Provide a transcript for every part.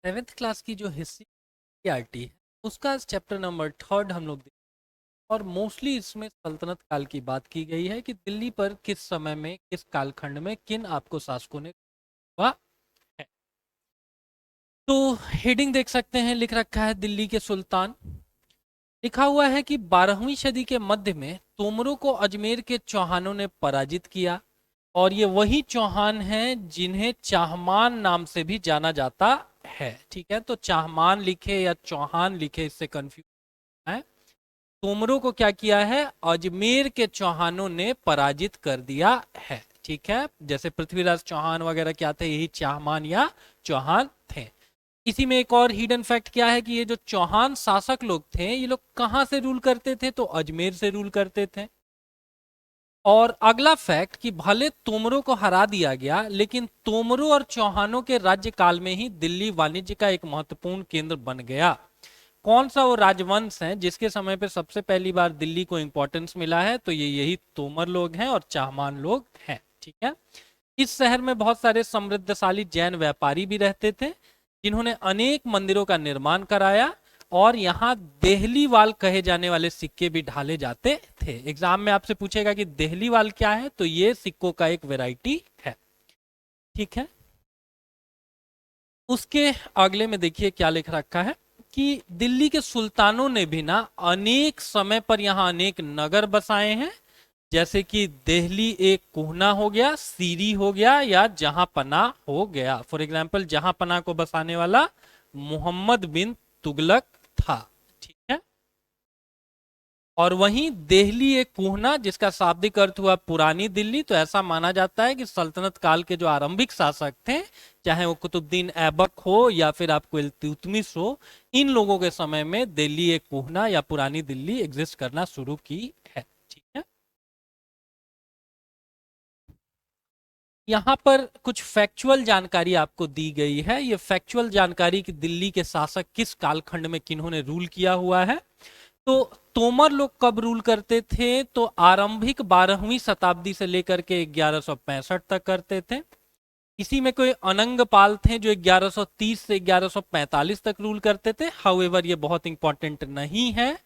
Seventh class की जो history RT है उसका चैप्टर नंबर 3 हम लोग देखें और मोस्टली इसमें सल्तनत काल की बात की गई है कि दिल्ली पर किस समय में किस कालखंड में किन आपको शासकों ने हुआ है। तो हेडिंग देख सकते हैं, लिख रखा है दिल्ली के सुल्तान। लिखा हुआ है कि 12वीं सदी के मध्य में तोमरों को अजमेर के चौहानों ने पराजित किया और ये वही चौहान हैं जिन्हें चाहमान नाम से भी जाना जाता है। ठीक है, तो चाहमान लिखे या चौहान लिखे इससे कंफ्यूज है। तोमरों को क्या किया है, अजमेर के चौहानों ने पराजित कर दिया है। ठीक है, जैसे पृथ्वीराज चौहान वगैरह क्या थे, यही चाहमान या चौहान थे। इसी में एक और हिडन फैक्ट क्या है कि ये जो चौहान शासक लोग थे ये लोग कहां से रूल करते थे, तो अजमेर से रूल करते थे। और अगला फैक्ट कि भले तोमरों को हरा दिया गया लेकिन तोमरों और चौहानों के राज्यकाल में ही दिल्ली वाणिज्य का एक महत्वपूर्ण केंद्र बन गया। कौन सा वो राजवंश है जिसके समय पे सबसे पहली बार दिल्ली को इंपॉर्टेंस मिला है, तो ये यही तोमर लोग हैं और चाहमान लोग हैं। ठीक है, इस शहर में बहुत सारे समृद्धशाली जैन व्यापारी भी रहते थे जिन्होंने अनेक मंदिरों का निर्माण कराया और यहाँ देहलीवाल कहे जाने वाले सिक्के भी ढाले जाते थे। एग्जाम में आपसे पूछेगा कि देहलीवाल क्या है, तो ये सिक्कों का एक वैरायटी है। ठीक है, उसके अगले में देखिए क्या लिख रखा है कि दिल्ली के सुल्तानों ने भी ना अनेक समय पर यहाँ अनेक नगर बसाए हैं, जैसे कि देहली एक कोहना हो गया, सीरी हो गया या जहां पना हो गया। फॉर एग्जाम्पल जहां पना को बसाने वाला मोहम्मद बिन तुगलक था। ठीक है, और वहीं देहली एक कोहना जिसका शाब्दिक अर्थ हुआ पुरानी दिल्ली। तो ऐसा माना जाता है कि सल्तनत काल के जो आरंभिक शासक थे, चाहे वो कुतुबुद्दीन ऐबक हो या फिर आपको इल्तुतमिश हो, इन लोगों के समय में दिल्ली एक कोहना या पुरानी दिल्ली एग्जिस्ट करना शुरू की है। ठीक है, यहाँ पर कुछ फैक्चुअल जानकारी आपको दी गई है। ये फैक्चुअल जानकारी कि दिल्ली के शासक किस कालखंड में किन्होंने रूल किया हुआ है। तो तोमर लोग कब रूल करते थे, तो आरंभिक 12वीं शताब्दी से लेकर के 1165 तक करते थे। इसी में कोई अनंग पाल थे जो 1130 से 1145 तक रूल करते थे। हाउएवर ये बहुत इंपॉर्टेंट नहीं है।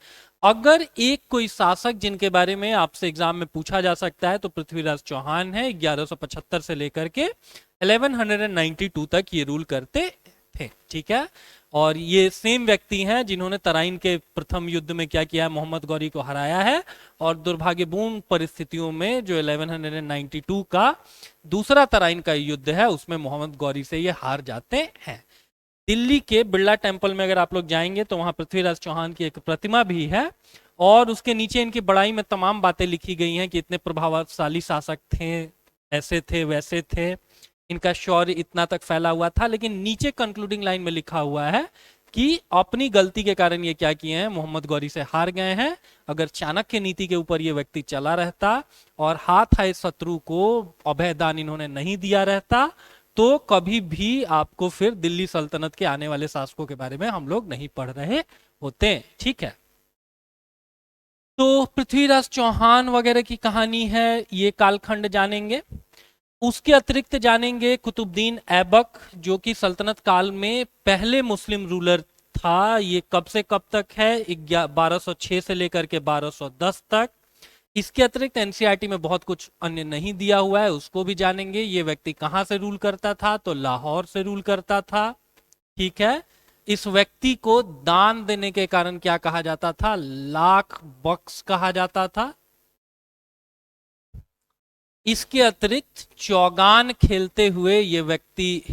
अगर एक कोई शासक जिनके बारे में आपसे एग्जाम में पूछा जा सकता है तो पृथ्वीराज चौहान है। 1175 से लेकर के 1192 तक ये रूल करते थे। ठीक है, और ये सेम व्यक्ति हैं जिन्होंने तराइन के प्रथम युद्ध में क्या किया है, मोहम्मद गौरी को हराया है। और दुर्भाग्यपूर्ण परिस्थितियों में जो 1192 का दूसरा तराइन का युद्ध है उसमें मोहम्मद गौरी से ये हार जाते हैं। दिल्ली के बिरला टेम्पल में अगर आप लोग जाएंगे तो वहां पृथ्वीराज चौहान की एक प्रतिमा भी है और उसके नीचे इनकी बड़ाई में तमाम बातें लिखी गई हैं कि इतने प्रभावशाली शासक थे, ऐसे थे वैसे थे, इनका शौर्य इतना तक फैला हुआ था। लेकिन नीचे कंक्लूडिंग लाइन में लिखा हुआ है कि अपनी गलती के कारण ये क्या किए हैं, मोहम्मद गौरी से हार गए हैं। अगर चाणक्य नीति के ऊपर ये व्यक्ति चला रहता और हाथ आए शत्रु को अभयदान इन्होंने नहीं दिया रहता तो कभी भी आपको फिर दिल्ली सल्तनत के आने वाले शासकों के बारे में हम लोग नहीं पढ़ रहे होते। ठीक है, तो पृथ्वीराज चौहान वगैरह की कहानी है, ये कालखंड जानेंगे। उसके अतिरिक्त जानेंगे कुतुबुद्दीन ऐबक जो कि सल्तनत काल में पहले मुस्लिम रूलर था। ये कब से कब तक है, 1206 से लेकर के 1210 तक। इसके अतिरिक्त एनसीईआरटी में बहुत कुछ अन्य नहीं दिया हुआ है, उसको भी जानेंगे। ये व्यक्ति कहां से रूल करता था, तो लाहौर से रूल करता था। ठीक है, इस व्यक्ति को दान देने के कारण क्या कहा जाता था, लाख बक्स कहा जाता था। इसके अतिरिक्त चौगान खेलते हुए ये व्यक्ति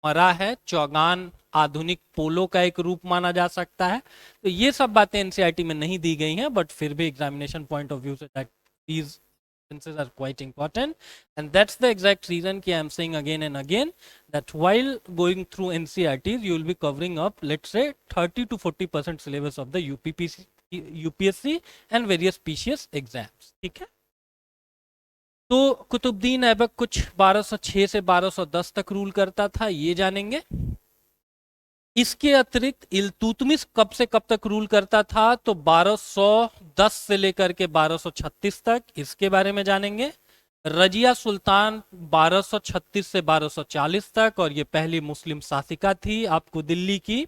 मरा है। चौगान आधुनिक पोलो का एक रूप माना जा सकता है। तो ये सब बातें एनसीईआरटी में नहीं दी गई हैं, बट फिर भी examination point of view say that these instances are quite important, and that's the exact reason कि I am saying again and again that while going through NCERTs you will be covering up, let's say, 30 to 40% syllabus of the UPSC and various PCS exams. ठीक है, तो कुतुबुद्दीन ऐबक कुछ 1206 से 1210 तक rule करता था, ये जानेंगे। इसके अतिरिक्त इल्तुतमिश कब से कब तक रूल करता था, तो 1210 से लेकर के 1236 तक, इसके बारे में जानेंगे। रजिया सुल्तान 1236 से 1240 तक, और ये पहली मुस्लिम शासिका थी आपको दिल्ली की।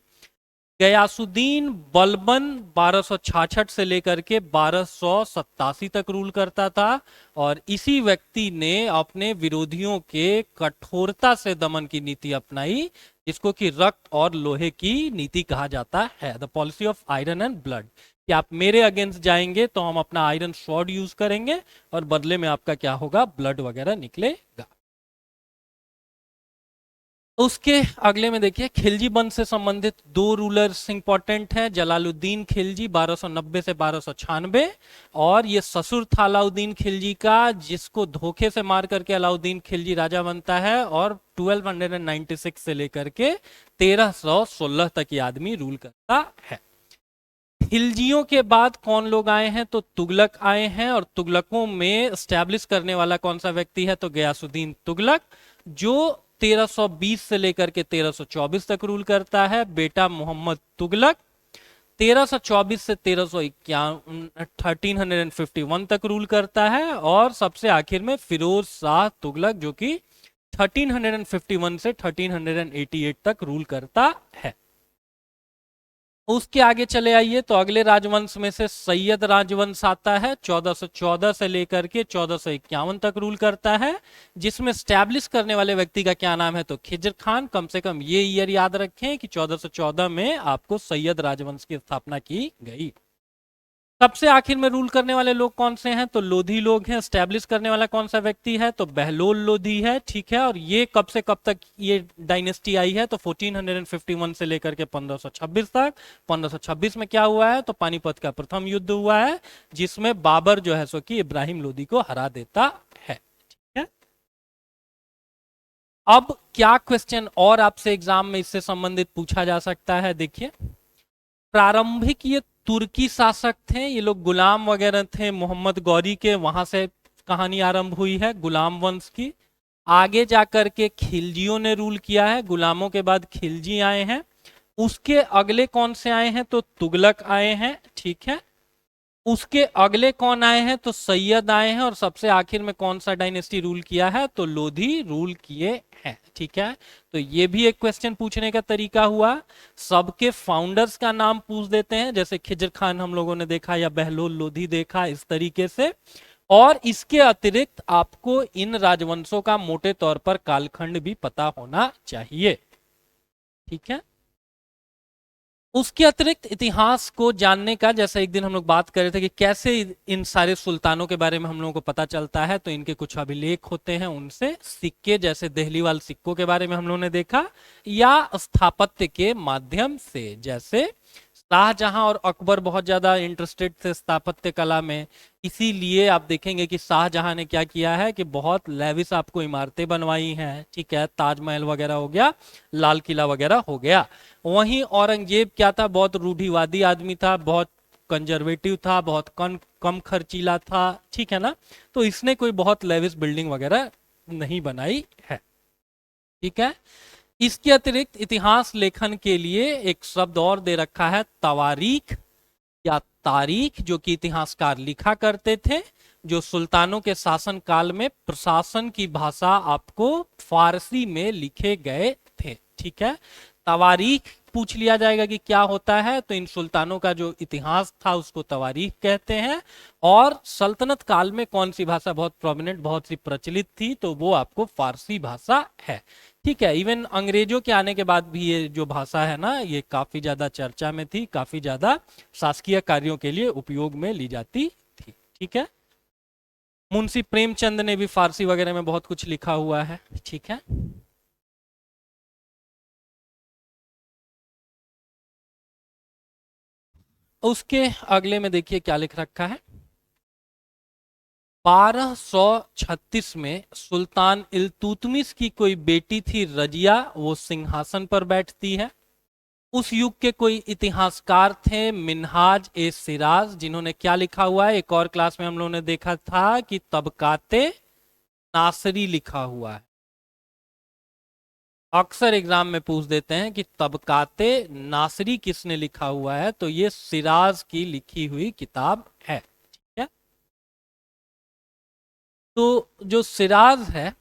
गयासुद्दीन बलबन 1266 से लेकर के 1287 तक रूल करता था, और इसी व्यक्ति ने अपने विरोधियों के कठोरता से दमन की नीति अपनाई, जिसको कि रक्त और लोहे की नीति कहा जाता है, the policy of iron and blood. कि आप मेरे अगेंस्ट जाएंगे तो हम अपना आयरन स्वॉर्ड यूज करेंगे, और बदले में आपका क्या होगा, ब्लड वगैरह निकलेगा। उसके अगले में देखिए, खिलजी वंश से संबंधित दो रूलर्स इंपॉर्टेंट हैं। जलालुद्दीन खिलजी 1290 से 1296, और ये ससुर था अलाउद्दीन खिलजी का, जिसको धोखे से मार करके अलाउद्दीन खिलजी राजा बनता है, और 1296 से लेकर के 1316 तक ये आदमी रूल करता है। खिलजियों के बाद कौन लोग आए हैं, तो तुगलक आए हैं, और तुगलकों में स्टैब्लिश करने वाला कौन सा व्यक्ति है, तो गयासुद्दीन तुगलक, जो 1320 से लेकर के 1324 तक रूल करता है। बेटा मोहम्मद तुगलक 1324 से 1351 तक रूल करता है, और सबसे आखिर में फिरोज शाह तुगलक, जो कि 1351 से 1388 तक रूल करता है। उसके आगे चले आइए तो अगले राजवंश में से सैयद राजवंश आता है, 1414 से लेकर के 1451 तक रूल करता है, जिसमें स्टैब्लिश करने वाले व्यक्ति का क्या नाम है, तो खिज्र खान। कम से कम ये ईयर याद रखें कि 1414 में आपको सैयद राजवंश की स्थापना की गई। सबसे आखिर में रूल करने वाले लोग कौन से हैं, तो लोधी लोग हैं। स्टैब्लिश करने वाला कौन सा व्यक्ति है, तो बहलोल लोधी है, ठीक है। और ये कब से कब तक ये डायनेस्टी आई है, तो 1451 से लेकर के 1526 तक। 1526 में क्या हुआ है, तो पानीपत का प्रथम युद्ध हुआ है, जिसमें बाबर जो है सो कि इब्राहिम लोधी को हरा देता है, ठीक है। अब क्या क्वेश्चन और आपसे एग्जाम में इससे संबंधित पूछा जा सकता है, देखिए। प्रारंभिक ये तुर्की शासक थे, ये लोग गुलाम वगैरह थे मोहम्मद गौरी के, वहां से कहानी आरंभ हुई है गुलाम वंश की। आगे जाकर के खिलजियों ने रूल किया है, गुलामों के बाद खिलजी आए हैं। उसके अगले कौन से आए हैं, तो तुगलक आए हैं, ठीक है। उसके अगले कौन आए हैं, तो सैयद आए हैं, और सबसे आखिर में कौन सा डायनेस्टी रूल किया है, तो लोधी रूल किए हैं, ठीक है। तो ये भी एक क्वेश्चन पूछने का तरीका हुआ। सबके फाउंडर्स का नाम पूछ देते हैं, जैसे खिज्र खान हम लोगों ने देखा, या बहलोल लोधी देखा, इस तरीके से। और इसके अतिरिक्त आपको इन राजवंशों का मोटे तौर पर कालखंड भी पता होना चाहिए, ठीक है। उसके अतिरिक्त इतिहास को जानने का, जैसे एक दिन हम लोग बात कर रहे थे कि कैसे इन सारे सुल्तानों के बारे में हम लोगों को पता चलता है, तो इनके कुछ अभिलेख होते हैं, उनसे सिक्के, जैसे देहलीवाल सिक्कों के बारे में हम लोगों ने देखा, या स्थापत्य के माध्यम से, जैसे शाहजहां और अकबर बहुत ज्यादा इंटरेस्टेड थे स्थापत्य कला में, इसीलिए आप देखेंगे कि शाहजहां ने क्या किया है कि बहुत लेविस आपको इमारतें बनवाई हैं, ठीक है। ताजमहल वगैरह हो गया, लाल किला वगैरह हो गया। वहीं औरंगजेब क्या था, बहुत रूढ़िवादी आदमी था, बहुत कंजर्वेटिव था, बहुत कम खर्चीला था, ठीक है ना। तो इसने कोई बहुत लेविस बिल्डिंग वगैरह नहीं बनाई है, ठीक है। इसके अतिरिक्त इतिहास लेखन के लिए एक शब्द और दे रखा है, तवारीख या तारीख, जो कि इतिहासकार लिखा करते थे, जो सुल्तानों के शासन काल में प्रशासन की भाषा आपको फारसी में लिखे गए थे, ठीक है। तवारीख पूछ लिया जाएगा कि क्या होता है, तो इन सुल्तानों का जो इतिहास था उसको तवारीख कहते हैं। और सल्तनत काल में कौन सी भाषा बहुत प्रोमिनेंट, बहुत सी प्रचलित थी, तो वो आपको फारसी भाषा है, ठीक है। इवन अंग्रेजों के आने के बाद भी ये जो भाषा है ना, ये काफी ज्यादा चर्चा में थी, काफी ज्यादा शासकीय कार्यों के लिए उपयोग में ली जाती थी, ठीक है। मुंशी प्रेमचंद ने भी फारसी वगैरह में बहुत कुछ लिखा हुआ है, ठीक है। उसके अगले में देखिए क्या लिख रखा है, 1236 में सुल्तान इल्तुतमिश की कोई बेटी थी रजिया, वो सिंहासन पर बैठती है। उस युग के कोई इतिहासकार थे मिन्हाज ए सिराज, जिन्होंने क्या लिखा हुआ है, एक और क्लास में हम लोगों ने देखा था कि तबकाते नासरी लिखा हुआ है। अक्सर एग्जाम में पूछ देते हैं कि तबकाते नासरी किसने लिखा हुआ है, तो ये सिराज की लिखी हुई किताब है, ठीक है। तो जो सिराज है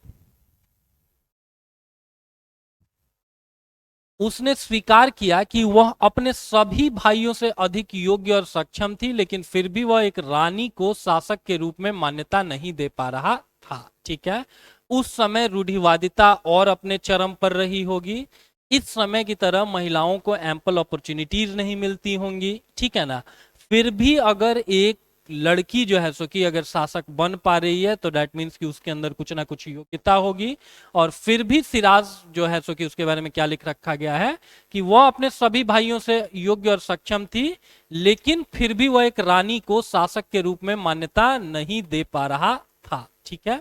उसने स्वीकार किया कि वह अपने सभी भाइयों से अधिक योग्य और सक्षम थी, लेकिन फिर भी वह एक रानी को शासक के रूप में मान्यता नहीं दे पा रहा था। ठीक है, उस समय रूढ़िवादिता और अपने चरम पर रही होगी। इस समय की तरह महिलाओं को एम्पल अपॉर्चुनिटीज नहीं मिलती होंगी। ठीक है ना। फिर भी अगर एक लड़की जो है सो कि अगर शासक बन पा रही है तो दैट मीन्स कि उसके अंदर कुछ ना कुछ योग्यता होगी। और फिर भी सिराज जो है सो कि उसके बारे में क्या लिख रखा गया है कि वह अपने सभी भाइयों से योग्य और सक्षम थी, लेकिन फिर भी वह एक रानी को शासक के रूप में मान्यता नहीं दे पा रहा था। ठीक है,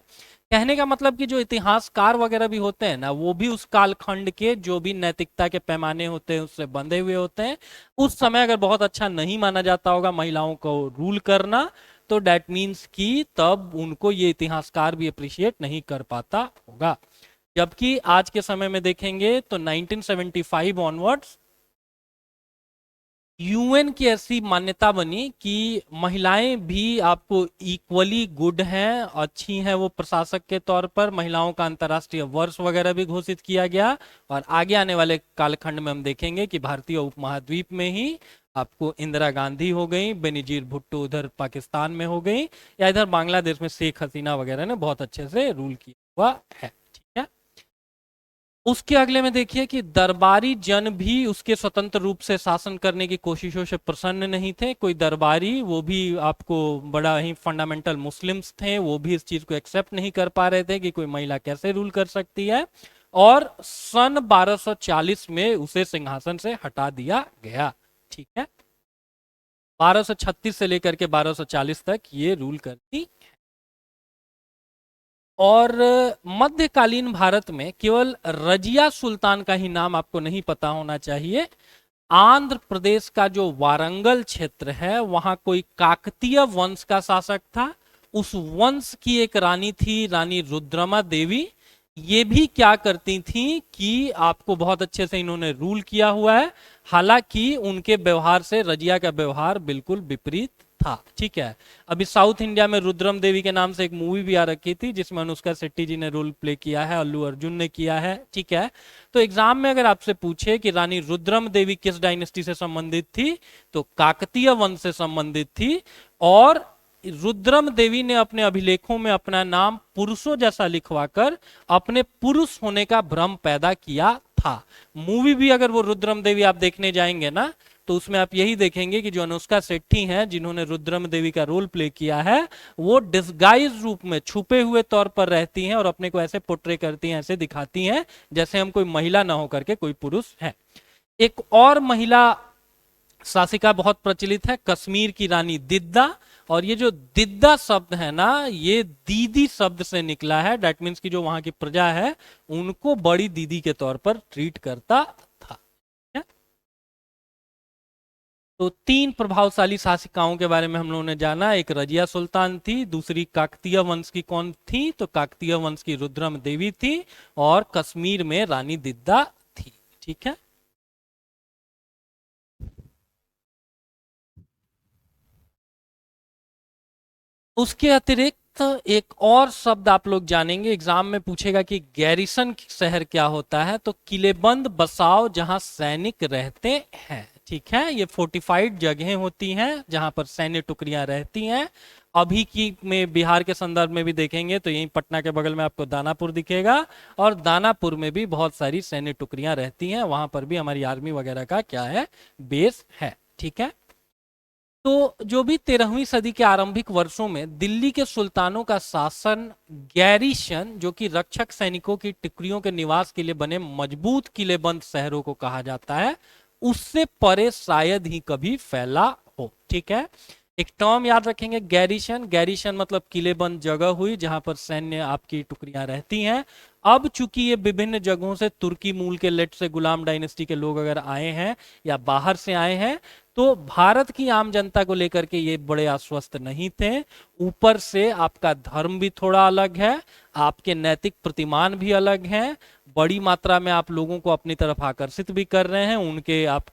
कहने का मतलब कि जो इतिहासकार वगैरह भी होते हैं ना, वो भी उस कालखंड के जो भी नैतिकता के पैमाने होते हैं उससे बंधे हुए होते हैं। उस समय अगर बहुत अच्छा नहीं माना जाता होगा महिलाओं को रूल करना, तो डेट मीन्स कि तब उनको ये इतिहासकार भी अप्रिशिएट नहीं कर पाता होगा। जबकि आज के समय में देखेंगे तो 1975 ऑनवर्ड्स यूएन की ऐसी मान्यता बनी कि महिलाएं भी आपको इक्वली गुड हैं, अच्छी हैं वो प्रशासक के तौर पर। महिलाओं का अंतर्राष्ट्रीय वर्ष वगैरह भी घोषित किया गया। और आगे आने वाले कालखंड में हम देखेंगे कि भारतीय उपमहाद्वीप में ही आपको इंदिरा गांधी हो गई, बेनजीर भुट्टो उधर पाकिस्तान में हो गई, या इधर बांग्लादेश में शेख हसीना वगैरह ने बहुत अच्छे से रूल किया हुआ है। ठीक है, उसके अगले में देखिए कि दरबारी जन भी उसके स्वतंत्र रूप से शासन करने की कोशिशों से प्रसन्न नहीं थे। कोई दरबारी, वो भी आपको बड़ा ही फंडामेंटल मुस्लिम्स थे, वो भी इस चीज को एक्सेप्ट नहीं कर पा रहे थे कि कोई महिला कैसे रूल कर सकती है। और सन 1240 में उसे सिंहासन से हटा दिया गया। ठीक है, 1236 से लेकर के 1240 तक ये रूल करती। और मध्यकालीन भारत में केवल रजिया सुल्तान का ही नाम आपको नहीं पता होना चाहिए। आंध्र प्रदेश का जो वारंगल क्षेत्र है वहां कोई काकतीय वंश का शासक था। उस वंश की एक रानी थी, रानी रुद्रमा देवी। ये भी क्या करती थी कि आपको बहुत अच्छे से इन्होंने रूल किया हुआ है, हालांकि उनके व्यवहार से रजिया का व्यवहार बिल्कुल विपरीत था। ठीक है, अभी साउथ इंडिया में रुद्रम देवी के नाम से एक मूवी भी आ रखी थी जिसमें अनुष्का शेट्टी जी ने रोल प्ले किया है, अल्लू अर्जुन ने किया है। ठीक है, तो एग्जाम में अगर आपसे पूछे कि रानी रुद्रम देवी किस डायनेस्टी से संबंधित थी, तो काकतीय वंश से संबंधित थी। और रुद्रम देवी ने अपने अभिलेखों में अपना नाम पुरुषों जैसा लिखवाकर अपने पुरुष होने का भ्रम पैदा किया था। मूवी भी अगर वो रुद्रम देवी आप देखने जाएंगे ना, तो उसमें आप यही देखेंगे कि जो अनुष्का शेट्टी हैं जिन्होंने रुद्रम देवी का रोल प्ले किया है, वो डिस्गाइज रूप में छुपे हुए तौर पर रहती हैं और अपने को ऐसे पोर्ट्रे करती हैं, ऐसे दिखाती हैं जैसे हम कोई महिला ना होकर के कोई पुरुष है। एक और महिला शासिका बहुत प्रचलित है, कश्मीर की रानी दिद्दा। और ये जो दिद्दा शब्द है ना, ये दीदी शब्द से निकला है। दैट मीन्स कि जो वहां की प्रजा है उनको बड़ी दीदी के तौर पर ट्रीट करता था। तो तीन प्रभावशाली शासिकाओं के बारे में हम लोगों ने जाना। एक रजिया सुल्तान थी, दूसरी काकतीय वंश की कौन थी, तो काकतीय वंश की रुद्रम देवी थी, और कश्मीर में रानी दिद्दा थी। ठीक है, उसके अतिरिक्त एक और शब्द आप लोग जानेंगे, एग्जाम में पूछेगा कि गैरिसन शहर क्या होता है, तो किलेबंद बसाव जहां सैनिक रहते हैं। ठीक है, ये फोर्टिफाइड जगहें होती हैं जहां पर सैन्य टुकड़ियां रहती हैं। अभी की में बिहार के संदर्भ में भी देखेंगे तो यहीं पटना के बगल में आपको दानापुर दिखेगा, और दानापुर में भी बहुत सारी सैन्य टुकड़ियां रहती हैं, वहां पर भी हमारी आर्मी वगैरह का क्या है, बेस है। ठीक है, तो जो भी 13वीं सदी के आरंभिक वर्षों में दिल्ली के सुल्तानों का शासन गैरिशन, जो कि रक्षक सैनिकों की टुकड़ियों के निवास के लिए बने मजबूत किलेबंद शहरों को कहा जाता है, उससे परे शायद ही कभी फैला हो। ठीक है, एक टर्म याद रखेंगे, गैरिशन। गैरिशन मतलब किलेबंद जगह हुई जहां पर सैन्य आपकी टुकड़ियां रहती हैं। अब चूंकि ये विभिन्न जगहों से तुर्की मूल के लेट से गुलाम डायनेस्टी के लोग अगर आए हैं या बाहर से आए हैं, तो भारत की आम जनता को लेकर के ये बड़े आश्वस्त नहीं थे। ऊपर से आपका धर्म भी थोड़ा अलग है, आपके नैतिक प्रतिमान भी अलग हैं, बड़ी मात्रा में आप लोगों को अपनी तरफ आकर्षित भी कर रहे हैं, उनके आप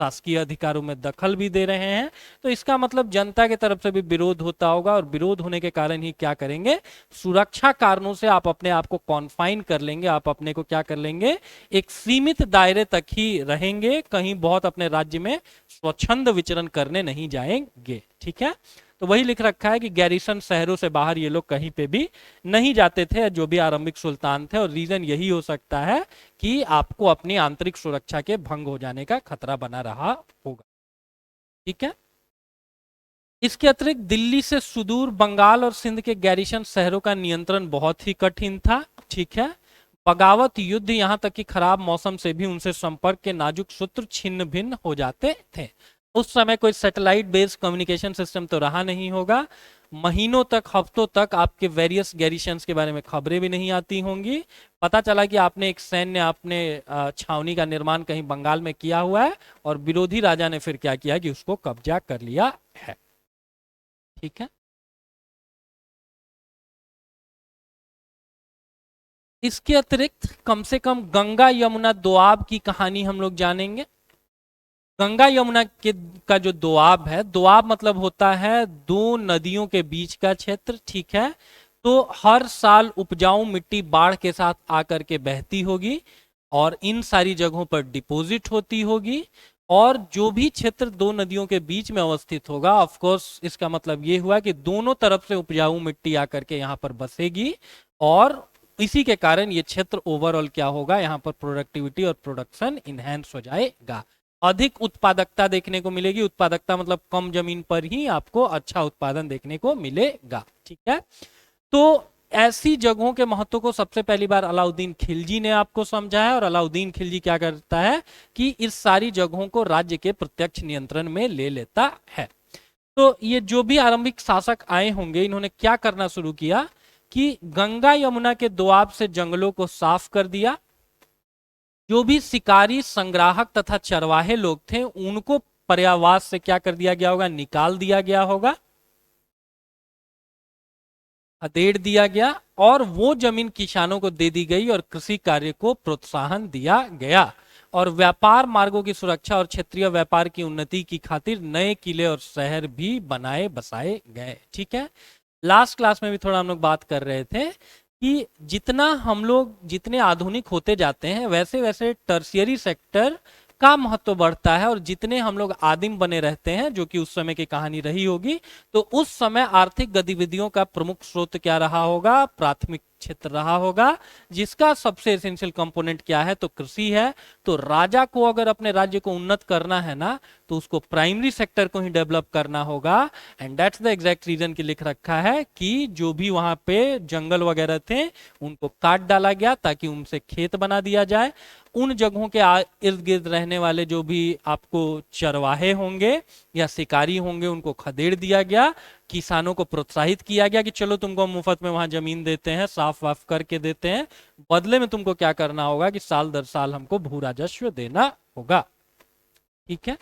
शासकीय अधिकारों में दखल भी दे रहे हैं। तो इसका मतलब जनता की तरफ से भी विरोध होता होगा, और विरोध होने के कारण ही क्या करेंगे, सुरक्षा कारणों से आप अपने आप को कॉन्फाइन कर लेंगे, आप अपने को क्या कर लेंगे, एक सीमित दायरे तक ही रहेंगे, कहीं बहुत अपने राज्य में स्वच्छंद विचरण करने नहीं जाएंगे। ठीक है, तो वही लिख रखा है कि गैरिसन शहरों से बाहर ये लोग कहीं पे भी नहीं जाते थे, जो भी आरंभिक सुल्तान थे, और रीजन यही हो सकता है कि आपको अपनी आंतरिक सुरक्षा के भंग हो जाने का खतरा बना रहा होगा। ठीक है, इसके अतिरिक्त दिल्ली से सुदूर बंगाल और सिंध के गैरिसन शहरों का नियंत्रण बहुत ही कठिन था। ठीक है, बगावत युद्ध, यहां तक कि खराब मौसम से भी उनसे संपर्क के नाजुक सूत्र छिन्न भिन्न हो जाते थे। उस समय कोई सैटेलाइट बेस्ड कम्युनिकेशन सिस्टम तो रहा नहीं होगा, महीनों तक, हफ्तों तक आपके वेरियस गैरिशंस के बारे में खबरें भी नहीं आती होंगी। पता चला कि आपने एक सैन्य, आपने छावनी का निर्माण कहीं बंगाल में किया हुआ है, और विरोधी राजा ने फिर क्या किया कि उसको कब्जा कर लिया है। ठीक है, इसके अतिरिक्त कम से कम गंगा यमुना दोआब की कहानी हम लोग जानेंगे। गंगा यमुना के का जो दोआब है, दोआब मतलब होता है दो नदियों के बीच का क्षेत्र। ठीक है, तो हर साल उपजाऊ मिट्टी बाढ़ के साथ आकर के बहती होगी, और इन सारी जगहों पर डिपॉजिट होती होगी, और जो भी क्षेत्र दो नदियों के बीच में अवस्थित होगा, ऑफ कोर्स इसका मतलब ये हुआ कि दोनों तरफ से उपजाऊ मिट्टी आकर के यहाँ पर बसेगी, और इसी के कारण ये क्षेत्र ओवरऑल क्या होगा, यहाँ पर प्रोडक्टिविटी और प्रोडक्शन इनहेंस हो जाएगा, अधिक उत्पादकता देखने को मिलेगी। उत्पादकता मतलब कम जमीन पर ही आपको अच्छा उत्पादन देखने को मिलेगा। ठीक है, तो ऐसी जगहों के महत्व को सबसे पहली बार अलाउद्दीन खिलजी ने आपको समझाया, और अलाउद्दीन खिलजी क्या करता है कि इस सारी जगहों को राज्य के प्रत्यक्ष नियंत्रण में ले लेता है। तो ये जो भी आरंभिक शासक आए होंगे, इन्होंने क्या करना शुरू किया कि गंगा यमुना के दोआब से जंगलों को साफ कर दिया, जो भी शिकारी, संग्राहक तथा चरवाहे लोग थे उनको पर्यावास से क्या कर दिया गया होगा, निकाल दिया गया होगा, खदेड़ दिया गया, और वो जमीन किसानों को दे दी गई, और कृषि कार्य को प्रोत्साहन दिया गया, और व्यापार मार्गों की सुरक्षा और क्षेत्रीय व्यापार की उन्नति की खातिर नए किले और शहर भी बनाए बसाए गए। ठीक है, लास्ट क्लास में भी थोड़ा हम लोग बात कर रहे थे कि जितना हम लोग जितने आधुनिक होते जाते हैं, वैसे वैसे टर्शियरी सेक्टर का महत्व बढ़ता है, और जितने हम लोग आदिम बने रहते हैं, जो कि उस समय की कहानी रही होगी, तो उस समय आर्थिक गतिविधियों का प्रमुख स्रोत क्या रहा होगा, प्राथमिक क्षेत्र रहा होगा, जिसका सबसे एसेंशियल कंपोनेंट क्या है, तो कृषि है। तो राजा को अगर अपने राज्य को उन्नत करना है ना, तो उसको प्राइमरी सेक्टर को ही डेवलप करना होगा, and that's the exact reason की लिख रखा है कि जो भी वहां पे जंगल वगैरह थे उनको काट डाला गया ताकि उनसे खेत बना दिया जाए। उन जगहों के इर्द गिर्द रहने वाले जो भी आपको चरवाहे होंगे या शिकारी होंगे उनको खदेड़ दिया गया, किसानों को प्रोत्साहित किया गया कि चलो तुमको मुफ्त में वहां जमीन देते हैं, साफ वाफ करके देते हैं, बदले में तुमको क्या करना होगा कि साल दर साल हमको भू राजस्व देना होगा। ठीक है,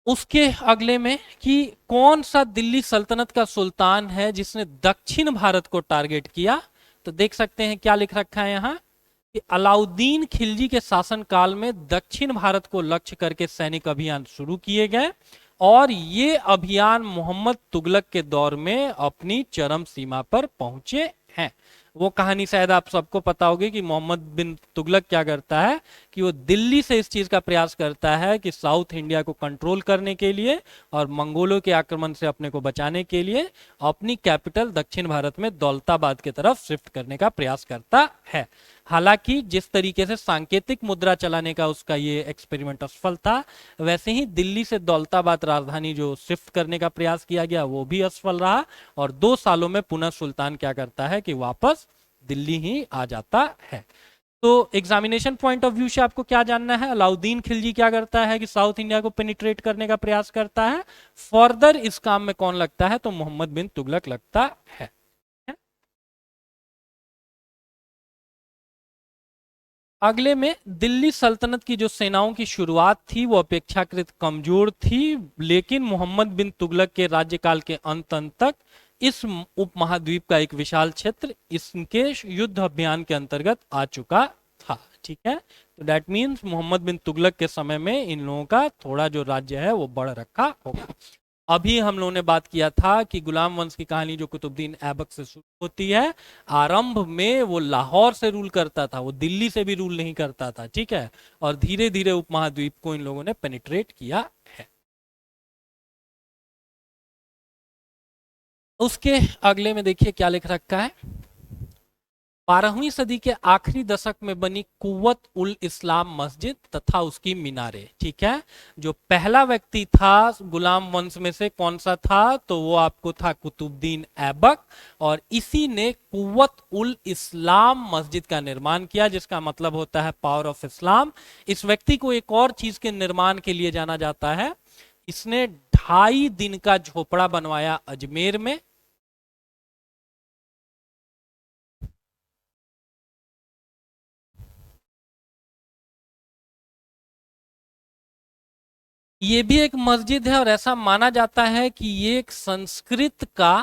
उसके अगले में कि कौन सा दिल्ली सल्तनत का सुल्तान है जिसने दक्षिण भारत को टारगेट किया, तो देख सकते हैं क्या लिख रखा है यहाँ कि अलाउद्दीन खिलजी के शासनकाल में दक्षिण भारत को लक्ष्य करके सैनिक अभियान शुरू किए गए, और ये अभियान मोहम्मद तुगलक के दौर में अपनी चरम सीमा पर पहुंचे हैं। वो कहानी शायद आप सबको पता होगी कि मोहम्मद बिन तुगलक क्या करता है कि वो दिल्ली से इस चीज का प्रयास करता है कि साउथ इंडिया को कंट्रोल करने के लिए और मंगोलों के आक्रमण से अपने को बचाने के लिए अपनी कैपिटल दक्षिण भारत में दौलताबाद की तरफ शिफ्ट करने का प्रयास करता है। हालांकि जिस तरीके से सांकेतिक मुद्रा चलाने का उसका ये एक्सपेरिमेंट असफल था, वैसे ही दिल्ली से दौलताबाद राजधानी जो शिफ्ट करने का प्रयास किया गया वो भी असफल रहा, और 2 सालों में पुनः सुल्तान क्या करता है कि वापस दिल्ली ही आ जाता है। तो एग्जामिनेशन पॉइंट ऑफ व्यू से आपको क्या जानना है, अलाउद्दीन खिलजी क्या करता है कि साउथ इंडिया को पेनिट्रेट करने का प्रयास करता है, फर्दर इस काम में कौन लगता है, तो मोहम्मद बिन तुगलक लगता है। अगले में दिल्ली सल्तनत की जो सेनाओं की शुरुआत थी वो अपेक्षाकृत कमजोर थी, लेकिन मोहम्मद बिन तुगलक के राज्यकाल के अंत तक इस उपमहाद्वीप का एक विशाल क्षेत्र इसके युद्ध अभियान के अंतर्गत आ चुका था। ठीक है, तो दैट मीन्स मोहम्मद बिन तुगलक के समय में इन लोगों का थोड़ा जो राज्य है वो बढ़ रखा होगा। अभी हम लोगों ने बात किया था कि गुलाम वंश की कहानी जो कुतुबुद्दीन ऐबक से शुरू होती है, आरंभ में वो लाहौर से रूल करता था, वो दिल्ली से भी रूल नहीं करता था। ठीक है, और धीरे धीरे उपमहाद्वीप को इन लोगों ने पेनिट्रेट किया है। उसके अगले में देखिए क्या लिख रखा है। 12वीं सदी के आखिरी दशक में बनी कुव्वत उल इस्लाम मस्जिद तथा उसकी मीनारे। ठीक है, जो पहला व्यक्ति था गुलाम वंश में से कौन सा था, तो वो आपको था कुतुबुद्दीन ऐबक, और इसी ने कुव्वत उल इस्लाम मस्जिद का निर्माण किया, जिसका मतलब होता है पावर ऑफ इस्लाम। इस व्यक्ति को एक और चीज के निर्माण के लिए जाना जाता है, इसने 2.5 दिन का झोपड़ा बनवाया अजमेर में। ये भी एक मस्जिद है और ऐसा माना जाता है कि ये एक संस्कृत का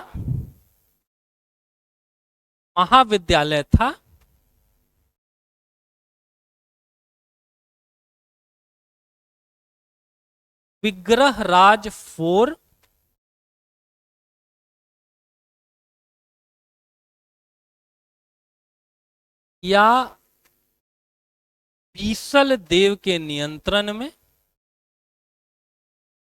महाविद्यालय था। विग्रह राज 4 या बीसल देव के नियंत्रण में,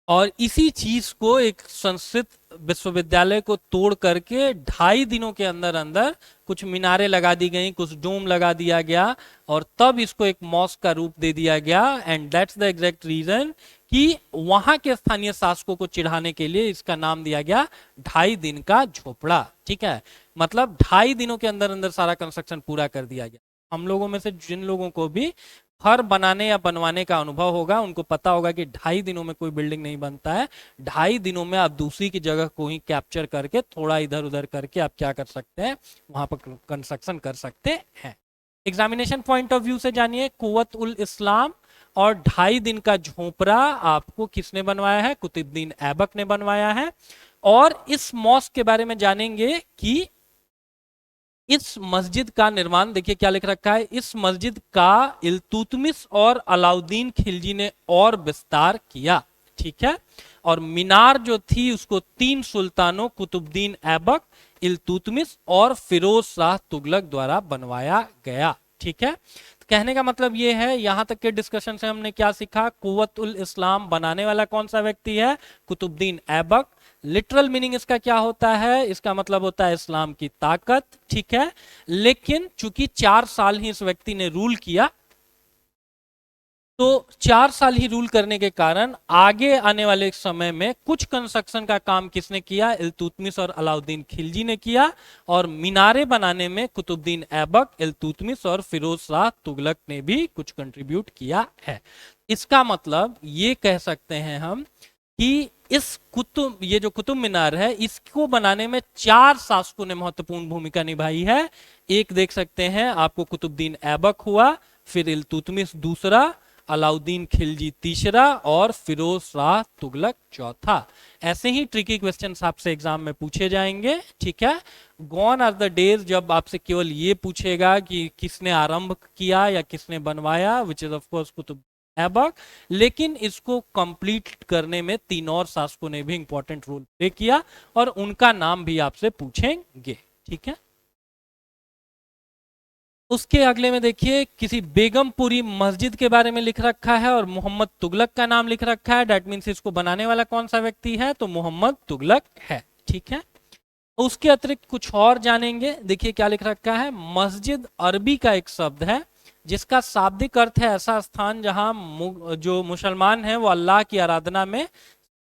और इसी चीज को एक संस्कृत विश्वविद्यालय को तोड़ करके 2.5 दिनों के अंदर अंदर कुछ मीनारें लगा दी गई, कुछ डोम लगा दिया गया, और तब इसको एक मॉस्क का रूप दे दिया गया। And that's the exact reason कि वहां के स्थानीय शासकों को चिढ़ाने के लिए इसका नाम दिया गया 2.5 दिन का झोपड़ा। ठीक है, मतलब 2.5 दिनों के अंदर अंदर सारा कंस्ट्रक्शन पूरा कर दिया गया। हम लोगों में से जिन लोगों को भी घर बनाने या बनवाने का अनुभव होगा, उनको पता होगा कि 2.5 दिनों में कोई बिल्डिंग नहीं बनता है। 2.5 दिनों में आप दूसरी की जगह को ही कैप्चर करके थोड़ा इधर उधर करके आप क्या कर सकते हैं, वहां पर कंस्ट्रक्शन कर सकते हैं। एग्जामिनेशन पॉइंट ऑफ व्यू से जानिए, कुव्वत उल इस्लाम और 2.5 दिन का झोपड़ा आपको किसने बनवाया है, कुतुबुद्दीन ऐबक ने बनवाया है। और इस मॉस्क के बारे में जानेंगे कि इस मस्जिद का निर्माण, देखिए क्या लिख रखा है, इस मस्जिद का इल्तुतमिश और अलाउद्दीन खिलजी ने और विस्तार किया। ठीक है, और मीनार जो थी उसको 3 सुल्तानों कुतुबुद्दीन ऐबक, इल्तुतमिश और फिरोज शाह तुगलक द्वारा बनवाया गया। ठीक है, तो कहने का मतलब ये है, यहां तक के डिस्कशन से हमने क्या सीखा, कुव्वत उल इस्लाम बनाने वाला कौन सा व्यक्ति है, कुतुबुद्दीन ऐबक। लिटरल मीनिंग इसका क्या होता है, इसका मतलब होता है इस्लाम की ताकत। ठीक है, लेकिन चूंकि 4 साल ही इस व्यक्ति ने रूल किया, तो 4 साल ही रूल करने के कारण आगे आने वाले समय में कुछ कंस्ट्रक्शन का काम किसने किया, इल्तुतमिश और अलाउद्दीन खिलजी ने किया, और मीनारे बनाने में कुतुबुद्दीन ऐबक, इल्तुतमिश और फिरोज शाह तुगलक ने भी कुछ कंट्रीब्यूट किया है। इसका मतलब ये कह सकते हैं हम कि ये जो कुतुब मीनार है, इसको बनाने में 4 शासकों ने महत्वपूर्ण भूमिका निभाई है। एक देख सकते हैं आपको कुतुबुद्दीन ऐबक हुआ, फिर इल्तुतमिश दूसरा, अलाउद्दीन खिलजी तीसरा, और फिरोज शाह तुगलक चौथा। ऐसे ही ट्रिकी क्वेश्चंस आपसे एग्जाम में पूछे जाएंगे। ठीक है, गॉन आर द डेज जब आपसे केवल ये पूछेगा कि किसने आरंभ किया या किसने बनवाया, which is of course Qutub Aibak. लेकिन इसको कंप्लीट करने में 3 और शासकों ने भी इंपॉर्टेंट रोल प्ले किया, और उनका नाम भी आपसे पूछेंगे। ठीक है, उसके अगले में देखिए, किसी बेगमपुरी मस्जिद के बारे में लिख रखा है और मोहम्मद तुगलक का नाम लिख रखा है। दैट मीन्स इसको बनाने वाला कौन सा व्यक्ति है, तो मोहम्मद तुगलक है। ठीक है, उसके अतिरिक्त कुछ और जानेंगे। देखिए क्या लिख रखा है, मस्जिद अरबी का एक शब्द है जिसका शाब्दिक अर्थ है ऐसा स्थान जहां जो मुसलमान हैं वो अल्लाह की आराधना में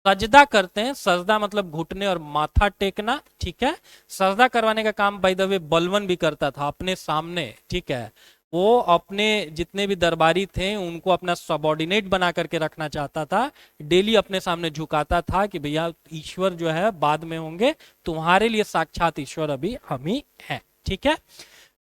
सजदा करते हैं। सजदा मतलब घुटने और माथा टेकना। ठीक है, सजदा करवाने का काम बाय द वे बलवन भी करता था अपने सामने। ठीक है, वो अपने जितने भी दरबारी थे उनको अपना सबॉर्डिनेट बना करके रखना चाहता था। डेली अपने सामने झुकाता था कि भैया ईश्वर जो है बाद में होंगे, तुम्हारे लिए साक्षात ईश्वर अभी हम ही हैं। ठीक है,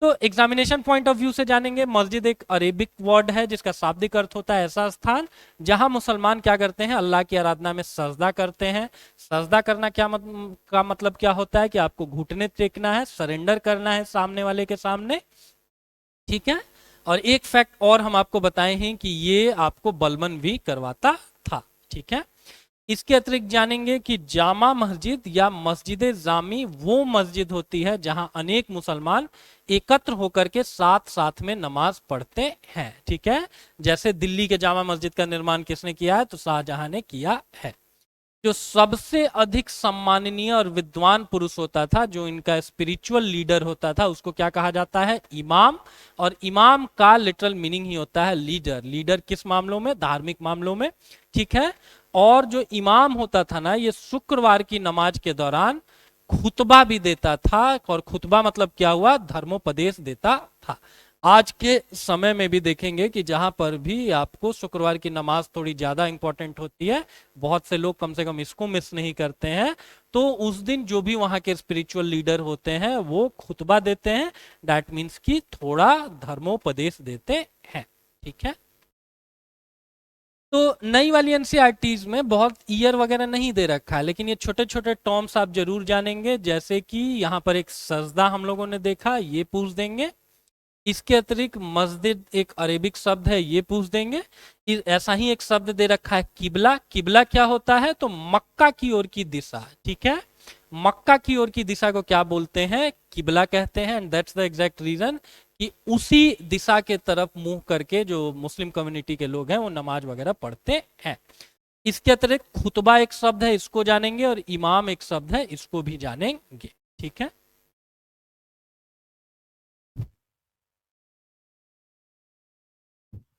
तो एग्जामिनेशन पॉइंट ऑफ व्यू से जानेंगे, मस्जिद एक अरेबिक वर्ड है जिसका शाब्दिक अर्थ होता है ऐसा स्थान जहां मुसलमान क्या करते हैं, अल्लाह की आराधना में सजदा करते हैं। सजदा करना का मतलब क्या होता है कि आपको घुटने टेकना है, सरेंडर करना है सामने वाले के सामने। ठीक है, और एक फैक्ट और हम आपको बताए हैं कि ये आपको बलबन भी करवाता था। ठीक है, इसके अतिरिक्त जानेंगे कि जामा मस्जिद या मस्जिद जामी वो मस्जिद होती है जहां अनेक मुसलमान एकत्र होकर के साथ साथ में नमाज पढ़ते हैं। ठीक है, जैसे दिल्ली के जामा मस्जिद का निर्माण किसने किया है? तो शाहजहां ने किया है। जो सबसे अधिक सम्माननीय और विद्वान पुरुष होता था, जो इनका स्पिरिचुअल लीडर होता था, उसको क्या कहा जाता है? इमाम। और इमाम का लिटरल मीनिंग ही होता है लीडर। लीडर किस मामलों में? धार्मिक मामलों में। ठीक है, और जो इमाम होता था ना, ये शुक्रवार की नमाज के दौरान खुतबा भी देता था। और खुतबा मतलब क्या हुआ? धर्मोपदेश देता था। आज के समय में भी देखेंगे कि जहां पर भी आपको शुक्रवार की नमाज थोड़ी ज्यादा इंपॉर्टेंट होती है, बहुत से लोग कम से कम इसको मिस नहीं करते हैं, तो उस दिन जो भी वहां के स्पिरिचुअल लीडर होते हैं वो खुतबा देते हैं। दैट मीन्स कि थोड़ा धर्मोपदेश देते हैं। ठीक है, तो नई वाली एनसीईआरटीज में बहुत ईयर वगैरह नहीं दे रखा है, लेकिन ये छोटे छोटे टर्म्स आप जरूर जानेंगे। जैसे कि यहाँ पर एक सजदा हम लोगों ने देखा, ये पूछ देंगे। इसके अतिरिक्त मस्जिद एक अरेबिक शब्द है, ये पूछ देंगे। ऐसा ही एक शब्द दे रखा है किबला। किबला क्या होता है? तो मक्का की ओर की दिशा। ठीक है, मक्का की ओर की दिशा को क्या बोलते हैं? किबला कहते हैं। And that's the exact reason कि उसी दिशा के तरफ मुंह करके जो मुस्लिम कम्युनिटी के लोग हैं वो नमाज वगैरह पढ़ते हैं। इसके अतिरिक्त खुतबा एक शब्द है, इसको जानेंगे, और इमाम एक शब्द है, इसको भी जानेंगे। ठीक है,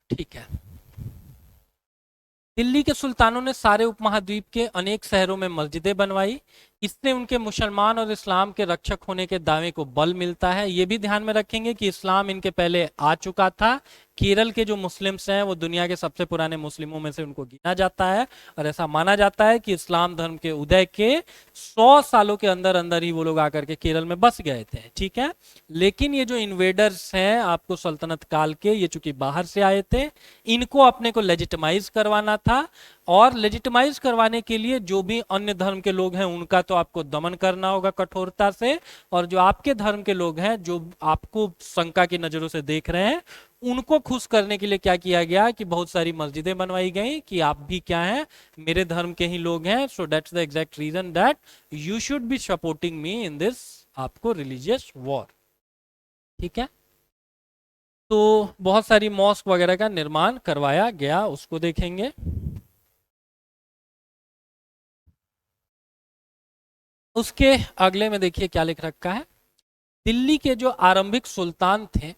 ठीक है। दिल्ली के सुल्तानों ने सारे उपमहाद्वीप के अनेक शहरों में मस्जिदें बनवाई। इससे उनके मुसलमान और इस्लाम के रक्षक होने के दावे को बल मिलता है। ये भी ध्यान में रखेंगे कि इस्लाम इनके पहले आ चुका था। केरल के जो मुस्लिम्स हैं वो दुनिया के सबसे पुराने मुस्लिमों में से उनको गिना जाता है, और ऐसा माना जाता है कि इस्लाम धर्म के उदय के 100 सालों के अंदर अंदर ही वो लोग आकर के केरल में बस गए थे। ठीक है, लेकिन ये जो इन्वेडर्स हैं आपको सल्तनत काल के, ये चूंकि बाहर से आए थे, इनको अपने को लेजिटिमाइज करवाना था। और लेजिटिमाइज करवाने के लिए जो भी अन्य धर्म के लोग हैं उनका तो आपको दमन करना होगा कठोरता से, और जो आपके धर्म के लोग हैं जो आपको शंका की नजरों से देख रहे हैं, उनको खुश करने के लिए क्या किया गया कि बहुत सारी मस्जिदें बनवाई गई कि आप भी क्या हैं? मेरे धर्म के ही लोग हैं। So that's the exact reason that you should be supporting me in this आपको रिलीजियस वॉर। ठीक है, तो बहुत सारी मॉस्क वगैरह का निर्माण करवाया गया, उसको देखेंगे। उसके अगले में देखिए क्या लिख रखा है। दिल्ली के जो आरंभिक सुल्तान थे,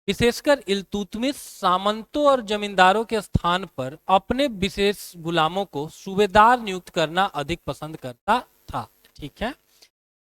विशेषकर इल्तुतमिश, सामंतों और जमींदारों के स्थान पर अपने विशेष गुलामों को सूबेदार नियुक्त करना अधिक पसंद करता था। ठीक है,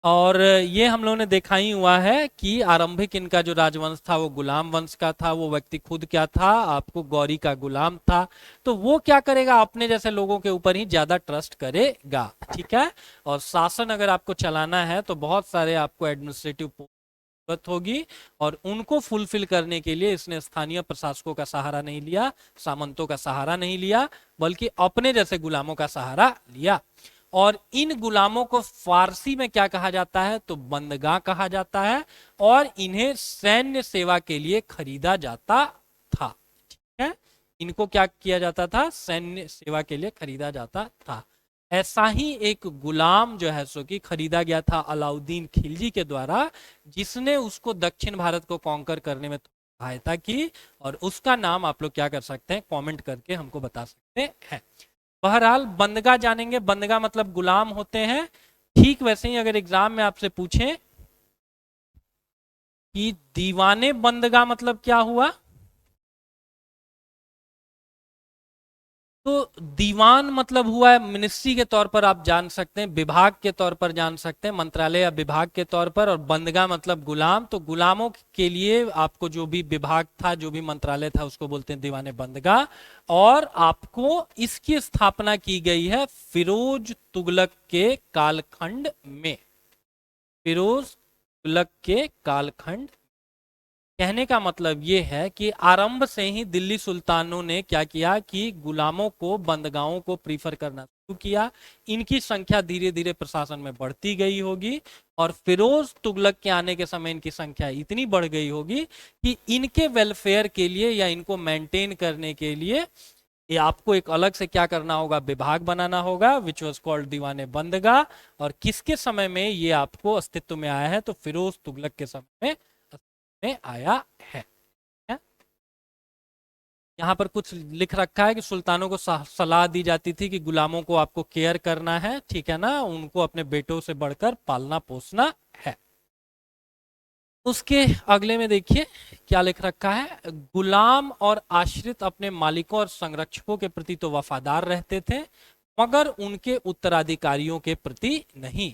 और ये हम लोगों ने देखा ही हुआ है कि आरंभिक इनका जो राजवंश था वो गुलाम वंश का था। वो व्यक्ति खुद क्या था? आपको गौरी का गुलाम था। तो वो क्या करेगा? अपने जैसे लोगों के ऊपर ही ज्यादा ट्रस्ट करेगा। ठीक है, और शासन अगर आपको चलाना है तो बहुत सारे आपको एडमिनिस्ट्रेटिव जरूरत होगी, और उनको फुलफिल करने के लिए इसने स्थानीय प्रशासकों का सहारा नहीं लिया, सामंतों का सहारा नहीं लिया, बल्कि अपने जैसे गुलामों का सहारा लिया। और इन गुलामों को फारसी में क्या कहा जाता है? तो बंदगा कहा जाता है, और इन्हें सैन्य सेवा के लिए खरीदा जाता था। ठीक है, इनको क्या किया जाता था? सैन्य सेवा के लिए खरीदा जाता था। ऐसा ही एक गुलाम जो है सो कि खरीदा गया था अलाउद्दीन खिलजी के द्वारा, जिसने उसको दक्षिण भारत को कॉन्कर करने में सहायता की, और उसका नाम आप लोग क्या कर सकते हैं? कमेंट करके हमको बता सकते हैं। बहरहाल बंदगा जानेंगे। बंदगा मतलब गुलाम होते हैं। ठीक वैसे ही अगर एग्जाम में आपसे पूछें कि दीवाने बंदगा मतलब क्या हुआ, तो दीवान मतलब हुआ है मिनिस्ट्री के तौर पर आप जान सकते हैं, विभाग के तौर पर जान सकते हैं, मंत्रालय या विभाग के तौर पर। और बंदगा मतलब गुलाम। तो गुलामों के लिए आपको जो भी विभाग था, जो भी मंत्रालय था, उसको बोलते हैं दीवाने बंदगा। और आपको इसकी स्थापना की गई है फिरोज तुगलक के कालखंड में। फिरोज तुगलक के कालखंड। कहने का मतलब ये है कि आरंभ से ही दिल्ली सुल्तानों ने क्या किया कि गुलामों को, बंदगाहों को प्रीफर करना किया। इनकी संख्या धीरे धीरे प्रशासन में बढ़ती गई होगी और फिरोज तुगलक के आने के समय इनकी संख्या इतनी बढ़ गई होगी कि इनके वेलफेयर के लिए या इनको मेंटेन करने के लिए ये आपको एक अलग से क्या करना होगा, विभाग बनाना होगा, विच वॉज कॉल्ड दीवाने बंदगा। और किसके समय में ये आपको अस्तित्व में आया है, तो फिरोज तुगलक के समय में अस्तित्व में आया है। यहाँ पर कुछ लिख रखा है कि सुल्तानों को सलाह दी जाती थी कि गुलामों को आपको केयर करना है, ठीक है ना, उनको अपने बेटों से बढ़कर पालना पोसना है। उसके अगले में देखिए क्या लिख रखा है, गुलाम और आश्रित अपने मालिकों और संरक्षकों के प्रति तो वफादार रहते थे मगर उनके उत्तराधिकारियों के प्रति नहीं।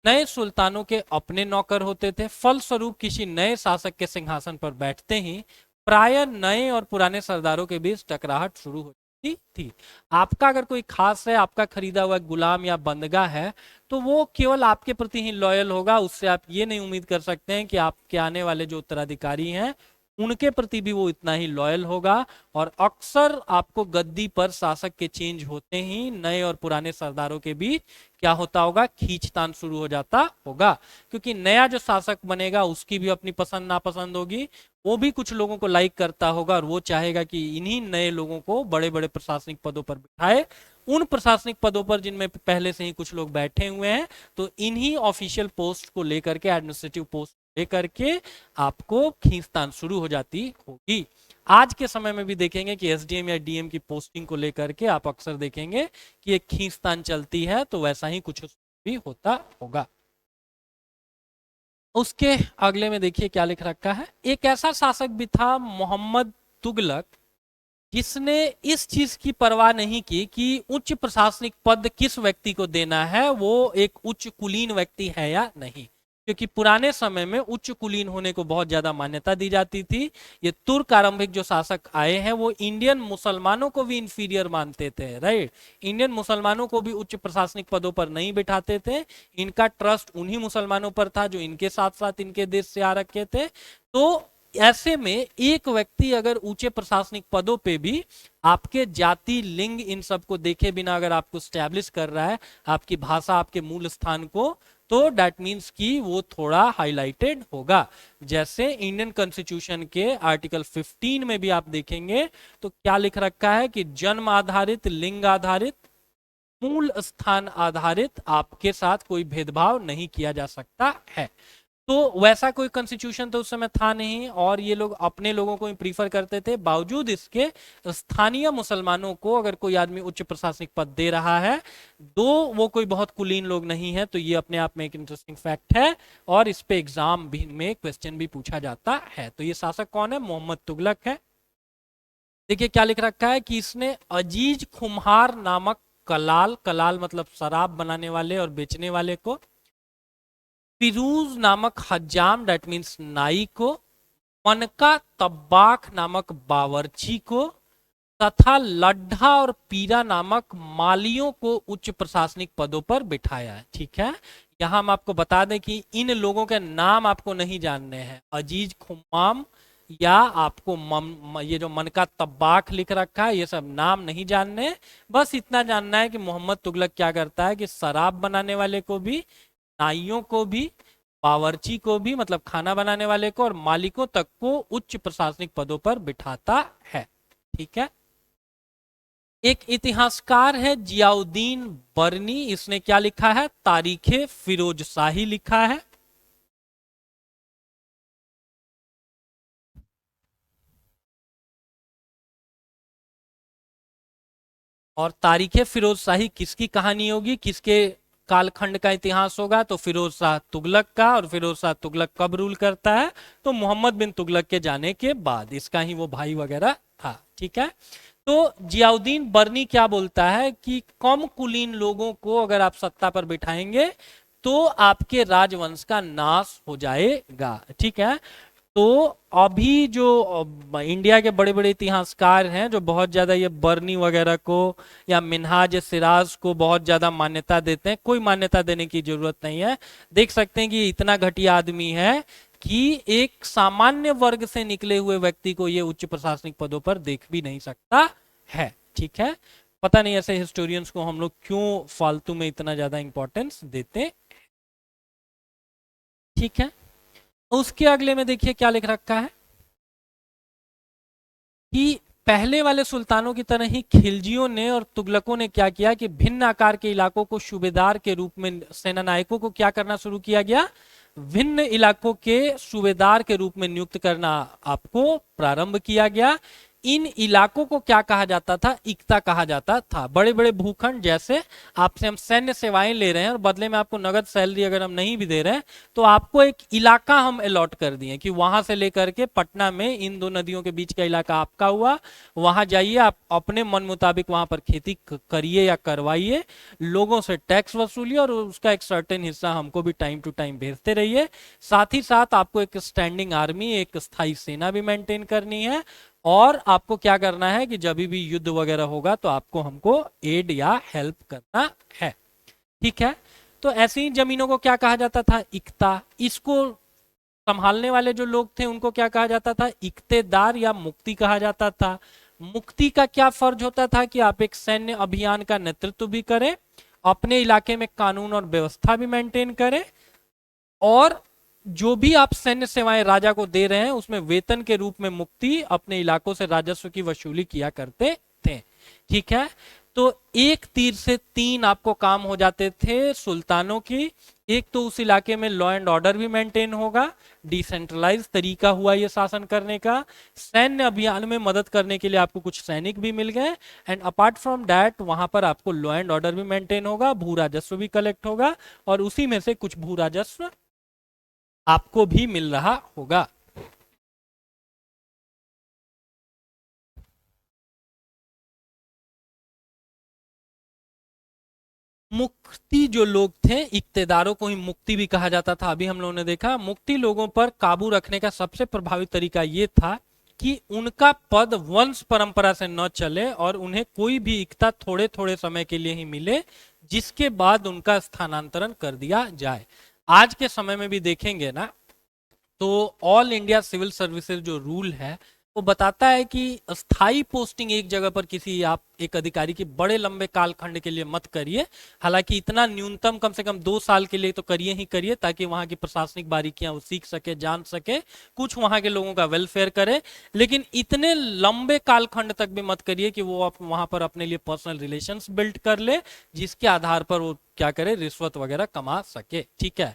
नए सुल्तानों के अपने नौकर होते थे, फलस्वरूप किसी नए शासक के सिंहासन पर बैठते ही प्राय नए और पुराने सरदारों के बीच टकराहट शुरू होती थी। आपका अगर कोई खास है, आपका खरीदा हुआ गुलाम या बंदगा है, तो वो केवल आपके प्रति ही लॉयल होगा, उससे आप ये नहीं उम्मीद कर सकते हैं कि आपके आने वाले जो उत्तराधिकारी हैं उनके प्रति भी वो इतना ही लॉयल होगा। और अक्सर आपको गद्दी पर शासक के चेंज होते ही नए और पुराने सरदारों के बीच क्या होता होगा, खींचतान शुरू हो जाता होगा, क्योंकि नया जो शासक बनेगा उसकी भी अपनी पसंद नापसंद होगी, वो भी कुछ लोगों को लाइक करता होगा और वो चाहेगा कि इन्हीं नए लोगों को बड़े बड़े प्रशासनिक पदों पर बिठाए। उन प्रशासनिक पदों पर जिनमें पहले से ही कुछ लोग बैठे हुए हैं, तो इन्हीं ऑफिशियल पोस्ट को लेकर के, एडमिनिस्ट्रेटिव पोस्ट लेकर के आपको खींचतान शुरू हो जाती होगी। आज के समय में भी देखेंगे कि एसडीएम या डीएम की पोस्टिंग को लेकर के आप अक्सर देखेंगे कि एक खींचतान चलती है, तो वैसा ही कुछ भी होता होगा। उसके अगले में देखिए क्या लिख रखा है, एक ऐसा शासक भी था मोहम्मद तुगलक जिसने इस चीज की परवाह नहीं की कि उच्च प्रशासनिक पद किस व्यक्ति को देना है, वो एक उच्च कुलीन व्यक्ति है या नहीं, क्योंकि पुराने समय में उच्च कुलीन होने को बहुत ज्यादा मान्यता दी जाती थी। ये तुर्क आरंभिक जो शासक आए हैं वो इंडियन मुसलमानों को भी इंफीरियर मानते थे, राइट। इंडियन मुसलमानों को भी उच्च प्रशासनिक पदों पर नहीं बिठाते थे, इनका ट्रस्ट उन्हीं मुसलमानों पर था जो इनके साथ साथ इनके देश से आ रखे थे। तो ऐसे में एक व्यक्ति अगर ऊंचे प्रशासनिक पदों पे भी आपके जाति, लिंग, इन सब को देखे बिना अगर आपको स्टैब्लिश कर रहा है, आपकी भाषा, आपके मूल स्थान को, तो दैट मीन्स कि वो थोड़ा हाईलाइटेड होगा। जैसे इंडियन कॉन्स्टिट्यूशन के आर्टिकल 15 में भी आप देखेंगे तो क्या लिख रखा है कि जन्म आधारित, लिंग आधारित, मूल स्थान आधारित आपके साथ कोई भेदभाव नहीं किया जा सकता है। तो वैसा कोई कॉन्स्टिट्यूशन तो उस समय था नहीं और ये लोग अपने लोगों को ही प्रीफर करते थे। बावजूद इसके स्थानीय मुसलमानों को अगर कोई आदमी उच्च प्रशासनिक पद दे रहा है, दो वो कोई बहुत कुलीन लोग नहीं है, तो ये अपने आप में एक इंटरेस्टिंग फैक्ट है और इस पे एग्जाम भी में क्वेश्चन भी पूछा जाता है। तो ये शासक कौन है, मोहम्मद तुगलक है। देखिए क्या लिख रखा है कि इसने अजीज खुमहार नामक कलाल, कलाल मतलब शराब बनाने वाले और बेचने वाले को, फिरूज नामक हज्जाम दैट मीन्स नाई को, मनका तब्बाख नामक बावर्ची को तथा लड्ढा और पीरा नामक मालियों को उच्च प्रशासनिक पदों पर बिठाया है। ठीक है, यहां हम आपको बता दें कि इन लोगों के नाम आपको नहीं जानने हैं। अजीज खुम्माम या आपको ये जो मनका तब्बाख लिख रखा है, ये सब नाम नहीं जानने, बस इतना जानना है कि मोहम्मद तुगलक क्या करता है कि शराब बनाने वाले को भी, नाइयों को भी, बावर्ची को भी मतलब खाना बनाने वाले को, और मालिकों तक को उच्च प्रशासनिक पदों पर बिठाता है। ठीक है, एक इतिहासकार है जियाउद्दीन बरनी, इसने क्या लिखा है, तारीखे फिरोज शाही लिखा है। और तारीखे फिरोज शाही किसकी कहानी होगी, किसके कालखंड का इतिहास होगा, तो फिरोज शाह तुगलक का। और फिरोज शाह तुगलक कब रूल करता है, तो मोहम्मद बिन तुगलक के जाने के बाद, इसका ही वो भाई वगैरह था। ठीक है, तो जियाउद्दीन बरनी क्या बोलता है कि कम कुलीन लोगों को अगर आप सत्ता पर बिठाएंगे तो आपके राजवंश का नाश हो जाएगा। ठीक है, तो अभी जो इंडिया के बड़े बड़े इतिहासकार हैं जो बहुत ज्यादा ये बर्नी वगैरह को या मिन्हाज सिराज को बहुत ज्यादा मान्यता देते हैं, कोई मान्यता देने की जरूरत नहीं है। देख सकते हैं कि इतना घटिया आदमी है कि एक सामान्य वर्ग से निकले हुए व्यक्ति को ये उच्च प्रशासनिक पदों पर देख भी नहीं सकता है। ठीक है, पता नहीं ऐसे हिस्टोरियंस को हम लोग क्यों फालतू में इतना ज्यादा इंपॉर्टेंस देते। ठीक है, उसके अगले में देखिए क्या लिख रखा है कि पहले वाले सुल्तानों की तरह ही खिलजियों ने और तुगलकों ने क्या किया कि भिन्न आकार के इलाकों को सूबेदार के रूप में, सेना नायकों को क्या करना शुरू किया गया, भिन्न इलाकों के सूबेदार के रूप में नियुक्त करना आपको प्रारंभ किया गया। इन इलाकों को क्या कहा जाता था, इक्ता कहा जाता था। बड़े बड़े भूखंड, जैसे आपसे हम सैन्य सेवाएं ले रहे हैं और बदले में आपको नगद सैलरी अगर हम नहीं भी दे रहे हैं, तो आपको एक इलाका हम अलॉट कर दिए कि वहां से लेकर के पटना में इन दो नदियों के बीच का इलाका आपका हुआ, वहां जाइए, आप अपने मन मुताबिक वहां पर खेती करिए या करवाइए, लोगों से टैक्स वसूलिए और उसका एक सर्टेन हिस्सा हमको भी टाइम टू टाइम भेजते रहिए। साथ ही साथ आपको एक स्टैंडिंग आर्मी, एक स्थायी सेना भी मेंटेन करनी है, और आपको क्या करना है कि जब भी युद्ध वगैरह होगा तो आपको हमको एड या हेल्प करना है। ठीक है, तो ऐसी जमीनों को क्या कहा जाता था, इक्ता। इसको संभालने वाले जो लोग थे उनको क्या कहा जाता था, इक्तेदार या मुक्ति कहा जाता था। मुक्ति का क्या फर्ज होता था कि आप एक सैन्य अभियान का नेतृत्व भी करें, अपने इलाके में कानून और व्यवस्था भी मेंटेन करें, और जो भी आप सैन्य सेवाएं राजा को दे रहे हैं उसमें वेतन के रूप में मुक्ति अपने इलाकों से राजस्व की वसूली किया करते थे। ठीक है, तो एक तीर से तीन आपको काम हो जाते थे सुल्तानों की। एक तो उस इलाके में लॉ एंड ऑर्डर भी मेंटेन होगा, डिसेंट्रलाइज तरीका हुआ ये शासन करने का, सैन्य अभियान में मदद करने के लिए आपको कुछ सैनिक भी मिल गए, एंड अपार्ट फ्रॉम दैट वहां पर आपको लॉ एंड ऑर्डर भी मेंटेन होगा, भू राजस्व भी कलेक्ट होगा, और उसी में से कुछ भू राजस्व आपको भी मिल रहा होगा। मुक्ति जो लोग थे, इक्तेदारों को ही मुक्ति भी कहा जाता था। अभी हम लोगों ने देखा मुक्ति लोगों पर काबू रखने का सबसे प्रभावी तरीका यह था कि उनका पद वंश परंपरा से न चले और उन्हें कोई भी इक्ता थोड़े थोड़े समय के लिए ही मिले, जिसके बाद उनका स्थानांतरण कर दिया जाए। आज के समय में भी देखेंगे ना, तो ऑल इंडिया सिविल सर्विसेज जो रूल है वो बताता है कि स्थायी पोस्टिंग एक जगह पर किसी आप एक अधिकारी की बड़े लंबे कालखंड के लिए मत करिए। हालांकि इतना न्यूनतम कम से कम 2 साल के लिए तो करिए ही करिए, ताकि वहां की प्रशासनिक बारीकियां वो सीख सके, जान सके, कुछ वहां के लोगों का वेलफेयर करे। लेकिन इतने लंबे कालखंड तक भी मत करिए कि वो आप वहां पर अपने लिए पर्सनल रिलेशंस बिल्ड कर ले, जिसके आधार पर वो क्या करे, रिश्वत वगैरह कमा सके। ठीक है,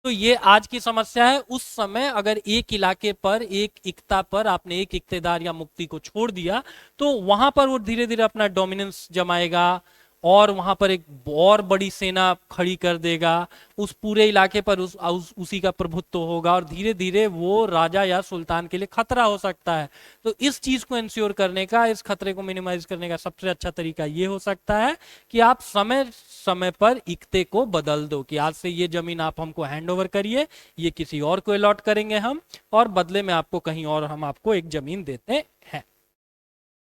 तो ये आज की समस्या है। उस समय अगर एक इलाके पर, एक इक्ता पर आपने एक इक्तेदार या मुक्ति को छोड़ दिया, तो वहां पर वो धीरे धीरे अपना डोमिनेंस जमाएगा और वहां पर एक और बड़ी सेना खड़ी कर देगा, उस पूरे इलाके पर उसी का प्रभुत्व होगा, और धीरे धीरे वो राजा या सुल्तान के लिए खतरा हो सकता है। तो इस चीज को इंश्योर करने का, इस खतरे को मिनिमाइज करने का सबसे अच्छा तरीका ये हो सकता है कि आप समय समय पर इक्ते को बदल दो, कि आज से ये जमीन आप हमको हैंड ओवर करिए, ये किसी और को अलॉट करेंगे हम, और बदले में आपको कहीं और हम आपको एक जमीन देते हैं।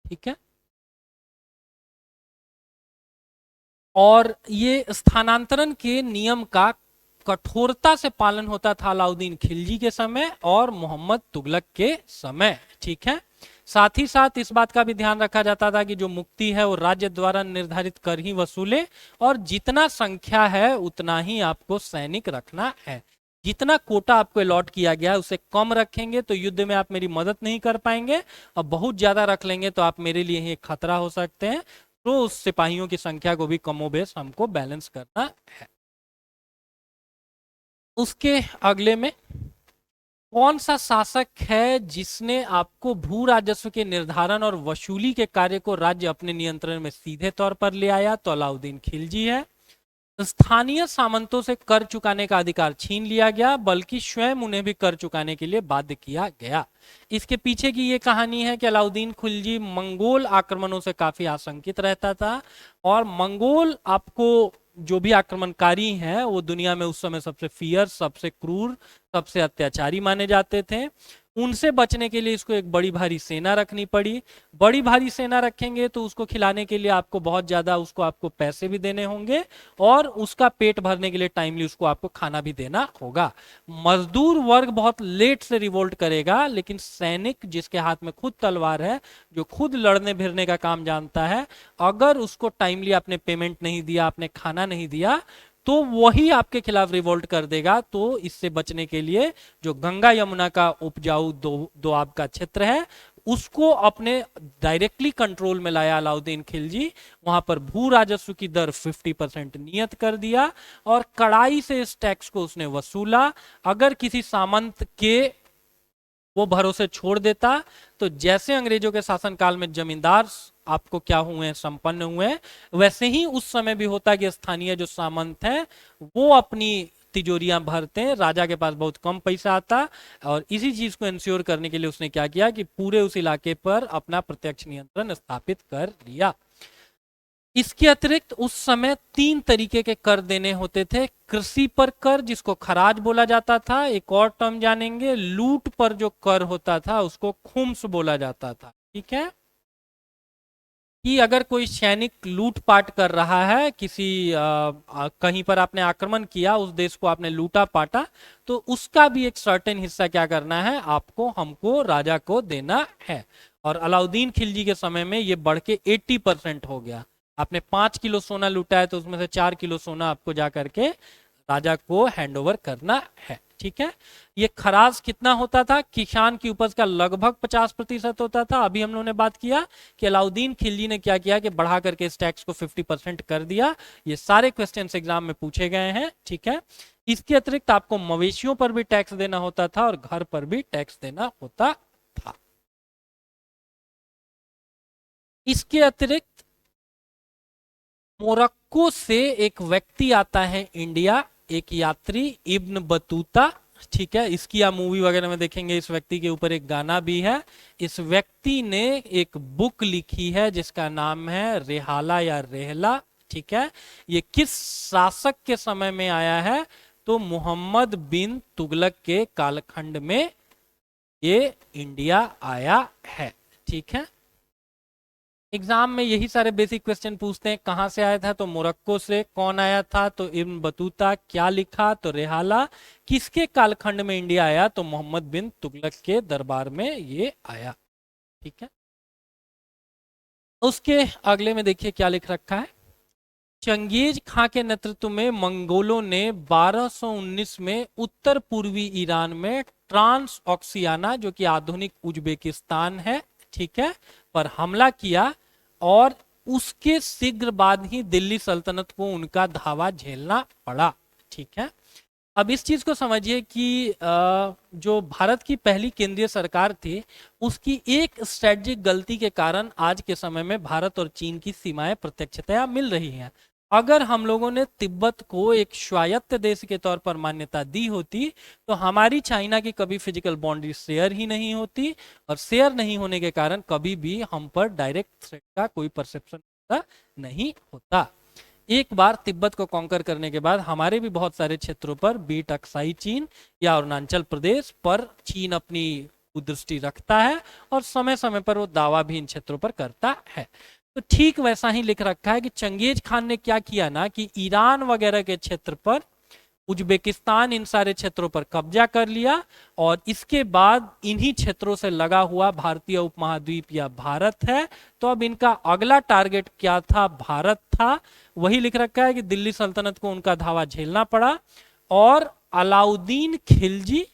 ठीक है, और ये स्थानांतरण के नियम का कठोरता से पालन होता था अलाउद्दीन खिलजी के समय और मोहम्मद तुगलक के समय। ठीक है, साथ ही साथ इस बात का भी ध्यान रखा जाता था कि जो मुक्ति है वो राज्य द्वारा निर्धारित कर ही वसूले, और जितना संख्या है उतना ही आपको सैनिक रखना है। जितना कोटा आपको अलॉट किया गया है उससे कम रखेंगे तो युद्ध में आप मेरी मदद नहीं कर पाएंगे, और बहुत ज्यादा रख लेंगे तो आप मेरे लिए ही एक खतरा हो सकते हैं। तो उस सिपाहियों की संख्या को भी कमोबेश हमको बैलेंस करना है। उसके अगले में कौन सा शासक है जिसने आपको भू राजस्व के निर्धारण और वसूली के कार्य को राज्य अपने नियंत्रण में सीधे तौर पर ले आया? तो अलाउद्दीन खिलजी है। स्थानीय सामंतों से कर चुकाने का अधिकार छीन लिया गया, बल्कि स्वयं उन्हें भी कर चुकाने के लिए बाध्य किया गया। इसके पीछे की ये कहानी है कि अलाउद्दीन खिलजी मंगोल आक्रमणों से काफी आशंकित रहता था, और मंगोल आपको जो भी आक्रमणकारी हैं वो दुनिया में उस समय सबसे फियर, सबसे क्रूर, सबसे अत्याचारी माने जाते थे। उनसे बचने के लिए इसको एक बड़ी भारी सेना रखनी पड़ी। बड़ी भारी सेना रखेंगे तो उसको खिलाने के लिए आपको बहुत ज्यादा उसको आपको पैसे भी देने होंगे और उसका पेट भरने के लिए टाइमली उसको आपको खाना भी देना होगा। मजदूर वर्ग बहुत लेट से रिवोल्ट करेगा, लेकिन सैनिक जिसके हाथ में खुद तलवार है, जो खुद लड़ने भिड़ने का काम जानता है, अगर उसको टाइमली आपने पेमेंट नहीं दिया, आपने खाना नहीं दिया, तो वही आपके खिलाफ रिवोल्ट कर देगा। तो इससे बचने के लिए जो गंगा यमुना का उपजाऊ दोआब का क्षेत्र है, उसको अपने डायरेक्टली कंट्रोल में लाया अलाउद्दीन खिलजी। वहां पर भू राजस्व की दर 50% नियत कर दिया और कड़ाई से इस टैक्स को उसने वसूला। अगर किसी सामंत के वो भरोसे छोड़ देता, तो जैसे अंग्रेजों के शासनकाल में जमींदार आपको क्या हुए हैं, संपन्न हुए हैं, वैसे ही उस समय भी होता कि स्थानीय जो सामंत हैं वो अपनी तिजोरियां भरते हैं, राजा के पास बहुत कम पैसा आता। और इसी चीज को इंश्योर करने के लिए उसने क्या किया कि पूरे उस इलाके पर अपना प्रत्यक्ष नियंत्रण स्थापित कर लिया। इसके अतिरिक्त उस समय 3 तरीके के कर देने होते थे। कृषि पर कर, जिसको खराज बोला जाता था, एक और टर्म जानेंगे, लूट पर जो कर होता था उसको खुम्स बोला जाता था। ठीक है, कि अगर कोई सैनिक लूटपाट कर रहा है, किसी कहीं पर आपने आक्रमण किया, उस देश को आपने लूटा पाटा, तो उसका भी एक सर्टेन हिस्सा क्या करना है, आपको हमको राजा को देना है। और अलाउद्दीन खिलजी के समय में ये बढ़ के 80% हो गया। आपने 5 किलो सोना लूटा है तो उसमें से 4 किलो सोना आपको जा करके राजा को हैंडओवर करना है। ठीक है, ये खराज कितना होता था, किसान की उपज का लगभग 50% होता था। अभी हम लोगों ने बात किया कि अलाउद्दीन खिलजी ने क्या किया कि बढ़ा करके इस टैक्स को 50% कर दिया। ये सारे क्वेश्चन एग्जाम में पूछे गए हैं। ठीक है, इसके अतिरिक्त आपको मवेशियों पर भी टैक्स देना होता था और घर पर भी टैक्स देना होता था। इसके अतिरिक्त मोरक्को से एक व्यक्ति आता है इंडिया, एक यात्री इब्न बतूता। ठीक है, इसकी आप मूवी वगैरह में देखेंगे, इस व्यक्ति के ऊपर एक गाना भी है। इस व्यक्ति ने एक बुक लिखी है जिसका नाम है रेहाला या रेहला। ठीक है, ये किस शासक के समय में आया है, तो मोहम्मद बिन तुगलक के कालखंड में ये इंडिया आया है। ठीक है, एग्जाम में यही सारे बेसिक क्वेश्चन पूछते हैं। कहां से आया था, तो मोरक्को से। कौन आया था, तो इब्न बतूता। क्या लिखा, तो रेहाला। किसके कालखंड में इंडिया आया, तो मोहम्मद बिन तुगलक के दरबार में ये आया। ठीक है, उसके अगले में देखिए क्या लिख रखा है। चंगेज खां के नेतृत्व में मंगोलों ने 1219 में उत्तर पूर्वी ईरान में ट्रांस ऑक्सियाना, जो कि आधुनिक उज्बेकिस्तान है, ठीक है, पर हमला किया और उसके शीघ्र बाद ही दिल्ली सल्तनत को उनका धावा झेलना पड़ा। ठीक है, अब इस चीज को समझिए कि जो भारत की पहली केंद्रीय सरकार थी, उसकी एक स्ट्रेटजिक गलती के कारण आज के समय में भारत और चीन की सीमाएं प्रत्यक्षतया मिल रही हैं। अगर हम लोगों ने तिब्बत को एक स्वायत्त देश के तौर पर मान्यता दी होती, तो हमारी चाइना की कभी फिजिकल बाउंड्री शेयर ही नहीं होती, और शेयर नहीं होने के कारण कभी भी हम पर डायरेक्ट थ्रेट का कोई परसेप्शन नहीं होता। एक बार तिब्बत को कॉन्कर करने के बाद हमारे भी बहुत सारे क्षेत्रों पर, बीट अक्साई चीन या अरुणाचल प्रदेश पर, चीन अपनी दृष्टि रखता है और समय समय पर वो दावा भी इन क्षेत्रों पर करता है। तो ठीक वैसा ही लिख रखा है कि चंगेज खान ने क्या किया ना, कि ईरान वगैरह के क्षेत्र पर, उज्बेकिस्तान, इन सारे क्षेत्रों पर कब्जा कर लिया, और इसके बाद इन्हीं क्षेत्रों से लगा हुआ भारतीय उपमहाद्वीप या भारत है। तो अब इनका अगला टारगेट क्या था, भारत था। वही लिख रखा है कि दिल्ली सल्तनत को उनका धावा झेलना पड़ा, और अलाउद्दीन खिलजी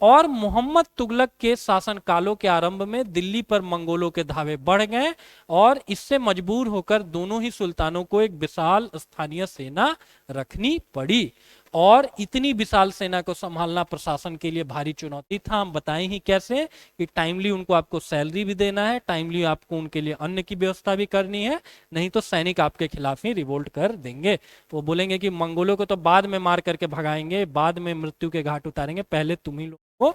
और मोहम्मद तुगलक के शासन कालों के आरंभ में दिल्ली पर मंगोलों के धावे बढ़ गए, और इससे मजबूर होकर दोनों ही सुल्तानों को एक विशाल स्थानीय सेना रखनी पड़ी। और इतनी विशाल सेना को संभालना प्रशासन के लिए भारी चुनौती था। हम बताएं ही कैसे, कि टाइमली उनको आपको सैलरी भी देना है, टाइमली आपको उनके लिए अन्न की व्यवस्था भी करनी है, नहीं तो सैनिक आपके खिलाफ ही रिवोल्ट कर देंगे। वो बोलेंगे कि मंगोलों को तो बाद में मार करके भगाएंगे, बाद में मृत्यु के घाट उतारेंगे, पहले तुम ही लोग को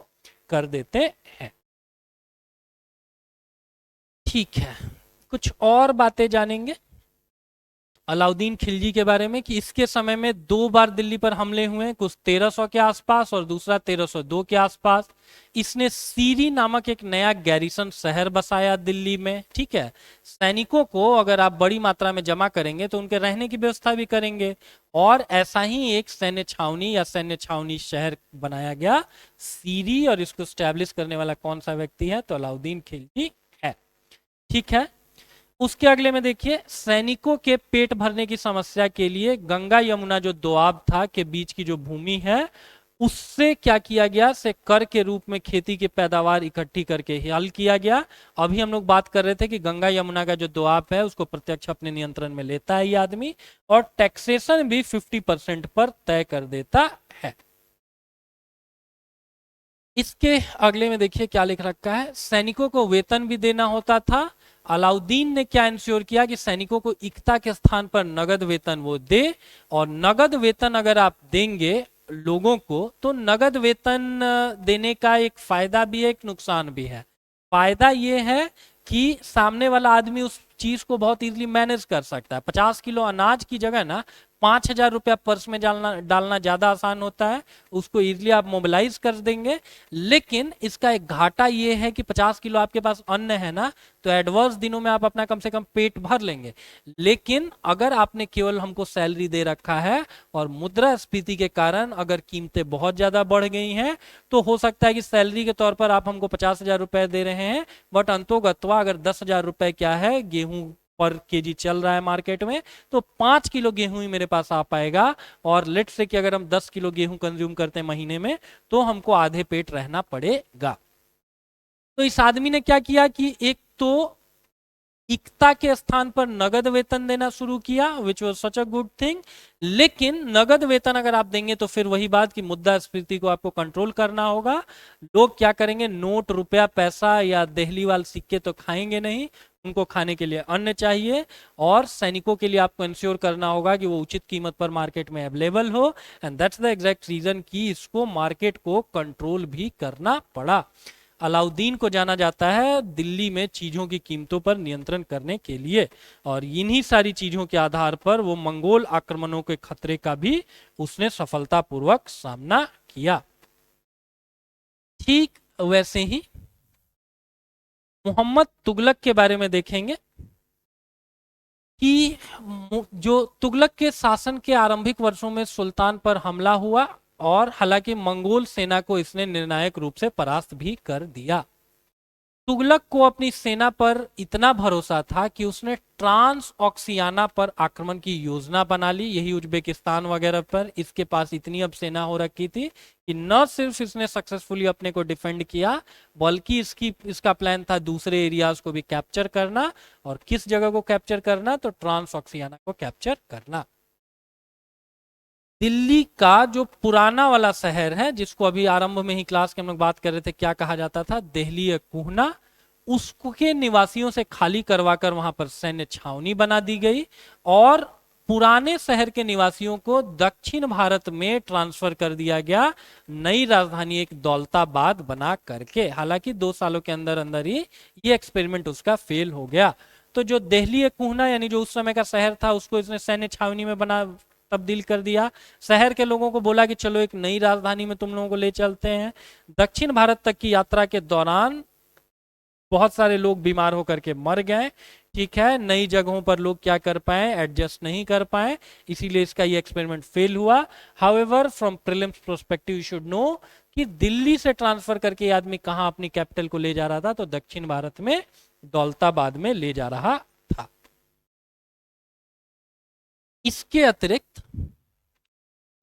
कर देते हैं। ठीक है, कुछ और बातें जानेंगे। अलाउद्दीन खिलजी के बारे में कि इसके समय में 2 बार दिल्ली पर हमले हुए, कुछ 1300 के आसपास और दूसरा 1302 के आसपास। इसने सीरी नामक एक नया गैरिसन शहर बसाया दिल्ली में, ठीक है। सैनिकों को अगर आप बड़ी मात्रा में जमा करेंगे तो उनके रहने की व्यवस्था भी करेंगे, और ऐसा ही एक सैन्य छावनी या सैन्य छावनी शहर बनाया गया सीरी, और इसको स्टैब्लिश करने वाला कौन सा व्यक्ति है, तो अलाउद्दीन खिलजी है, ठीक है। उसके अगले में देखिए, सैनिकों के पेट भरने की समस्या के लिए गंगा यमुना जो दोआब था के बीच की जो भूमि है उससे क्या किया गया, से कर के रूप में खेती की पैदावार इकट्ठी करके हल किया गया। अभी हम लोग बात कर रहे थे कि गंगा यमुना का जो दोआब है उसको प्रत्यक्ष अपने नियंत्रण में लेता है ये आदमी, और टैक्सेशन भी 50% पर तय कर देता है। इसके अगले में देखिए क्या लिख रखा है, सैनिकों को वेतन भी देना होता था। अलाउद्दीन ने क्या इंश्योर किया कि सैनिकों को इकता के स्थान पर नगद वेतन वो दे, और नगद वेतन अगर आप देंगे लोगों को तो नगद वेतन देने का एक फायदा भी है, एक नुकसान भी है। फायदा ये है कि सामने वाला आदमी उस चीज को बहुत इजीली मैनेज कर सकता है। 50 किलो अनाज की जगह ना 5,000 रुपया पर्स में डालना ज्यादा आसान होता है, उसको इजीली आप मोबिलाइज कर देंगे। लेकिन इसका एक घाटा ये है कि 50 किलो आपके पास अन्न है ना, तो एडवर्स दिनों में आप अपना कम से कम पेट भर लेंगे। लेकिन अगर आपने केवल हमको सैलरी दे रखा है और मुद्रास्फीति के कारण अगर कीमतें बहुत ज्यादा बढ़ गई हैं, तो हो सकता है कि सैलरी के तौर पर आप हमको 50,000 रुपए दे रहे हैं, बट अंतोगत्वा अगर 10,000 रुपए क्या है गेहूं पर केजी चल रहा है मार्केट में, तो 5 किलो गेहूं ही मेरे पास आ पाएगा। और लेट से कि अगर हम 10 किलो गेहूं कंज्यूम करते हैं महीने में, तो हमको आधे पेट रहना पड़ेगा। तो इस आदमी ने क्या किया कि एक तो इकता के स्थान पर नगद वेतन देना शुरू किया, which was such a good thing. लेकिन नगद वेतन अगर आप देंगे तो फिर वही बात कि मुद्रास्फीति को आपको कंट्रोल करना होगा। लोग क्या करेंगे, नोट रुपया पैसा या देहलीवाल सिक्के तो खाएंगे नहीं, उनको खाने के लिए अन्न चाहिए, और सैनिकों के लिए आपको इंश्योर करना होगा कि वो उचित कीमत पर मार्केट में अवेलेबल हो। And that's the exact reason कि इसको मार्केट को कंट्रोल भी करना पड़ा। अलाउद्दीन को जाना जाता है दिल्ली में चीजों की कीमतों पर नियंत्रण करने के लिए, और इन्हीं सारी चीजों के आधार पर वो मंगोल आक्रमणों के खतरे का भी उसने सफलतापूर्वक सामना किया। ठीक वैसे ही मोहम्मद तुगलक के बारे में देखेंगे कि जो तुगलक के शासन के आरंभिक वर्षों में सुल्तान पर हमला हुआ, और हालांकि मंगोल सेना को इसने निर्णायक रूप से परास्त भी कर दिया। तुगलक को अपनी सेना पर इतना भरोसा था कि उसने ट्रांस ऑक्सियाना पर आक्रमण की योजना बना ली, यही उज्बेकिस्तान वगैरह पर। इसके पास इतनी अब सेना हो रखी थी कि न सिर्फ इसने सक्सेसफुली अपने को डिफेंड किया, बल्कि इसका प्लान था दूसरे एरियाज को भी कैप्चर करना। और किस जगह को कैप्चर करना, तो ट्रांस ऑक्सियाना को कैप्चर करना। दिल्ली का जो पुराना वाला शहर है, जिसको अभी आरंभ में ही क्लास के हम लोग बात कर रहे थे क्या कहा जाता था, दिल्ली कुहना, उसके निवासियों से खाली करवाकर वहां पर सैन्य छावनी बना दी गई, और पुराने शहर के निवासियों को दक्षिण भारत में ट्रांसफर कर दिया गया, नई राजधानी एक दौलताबाद बना करके। हालांकि 2 सालों के अंदर अंदर ही ये एक्सपेरिमेंट उसका फेल हो गया। तो जो दिल्ली कुहना यानी जो उस समय का शहर था, उसको इसने सैन्य छावनी में बना तब्दील कर दिया। शहर के लोगों को बोला कि चलो एक नई राजधानी में तुम लोगों को ले चलते हैं। दक्षिण भारत तक की यात्रा के दौरान बहुत सारे लोग बीमार होकर के मर गए, ठीक है। नई जगहों पर लोग क्या कर पाए, एडजस्ट नहीं कर पाए, इसीलिए इसका ये एक्सपेरिमेंट फेल हुआ। However from prelims perspective you should know कि दिल्ली से ट्रांसफर करके आदमी कहां अपनी कैपिटल को ले जा रहा था, तो दक्षिण भारत में दौलताबाद में ले जा रहा था। इसके अतिरिक्त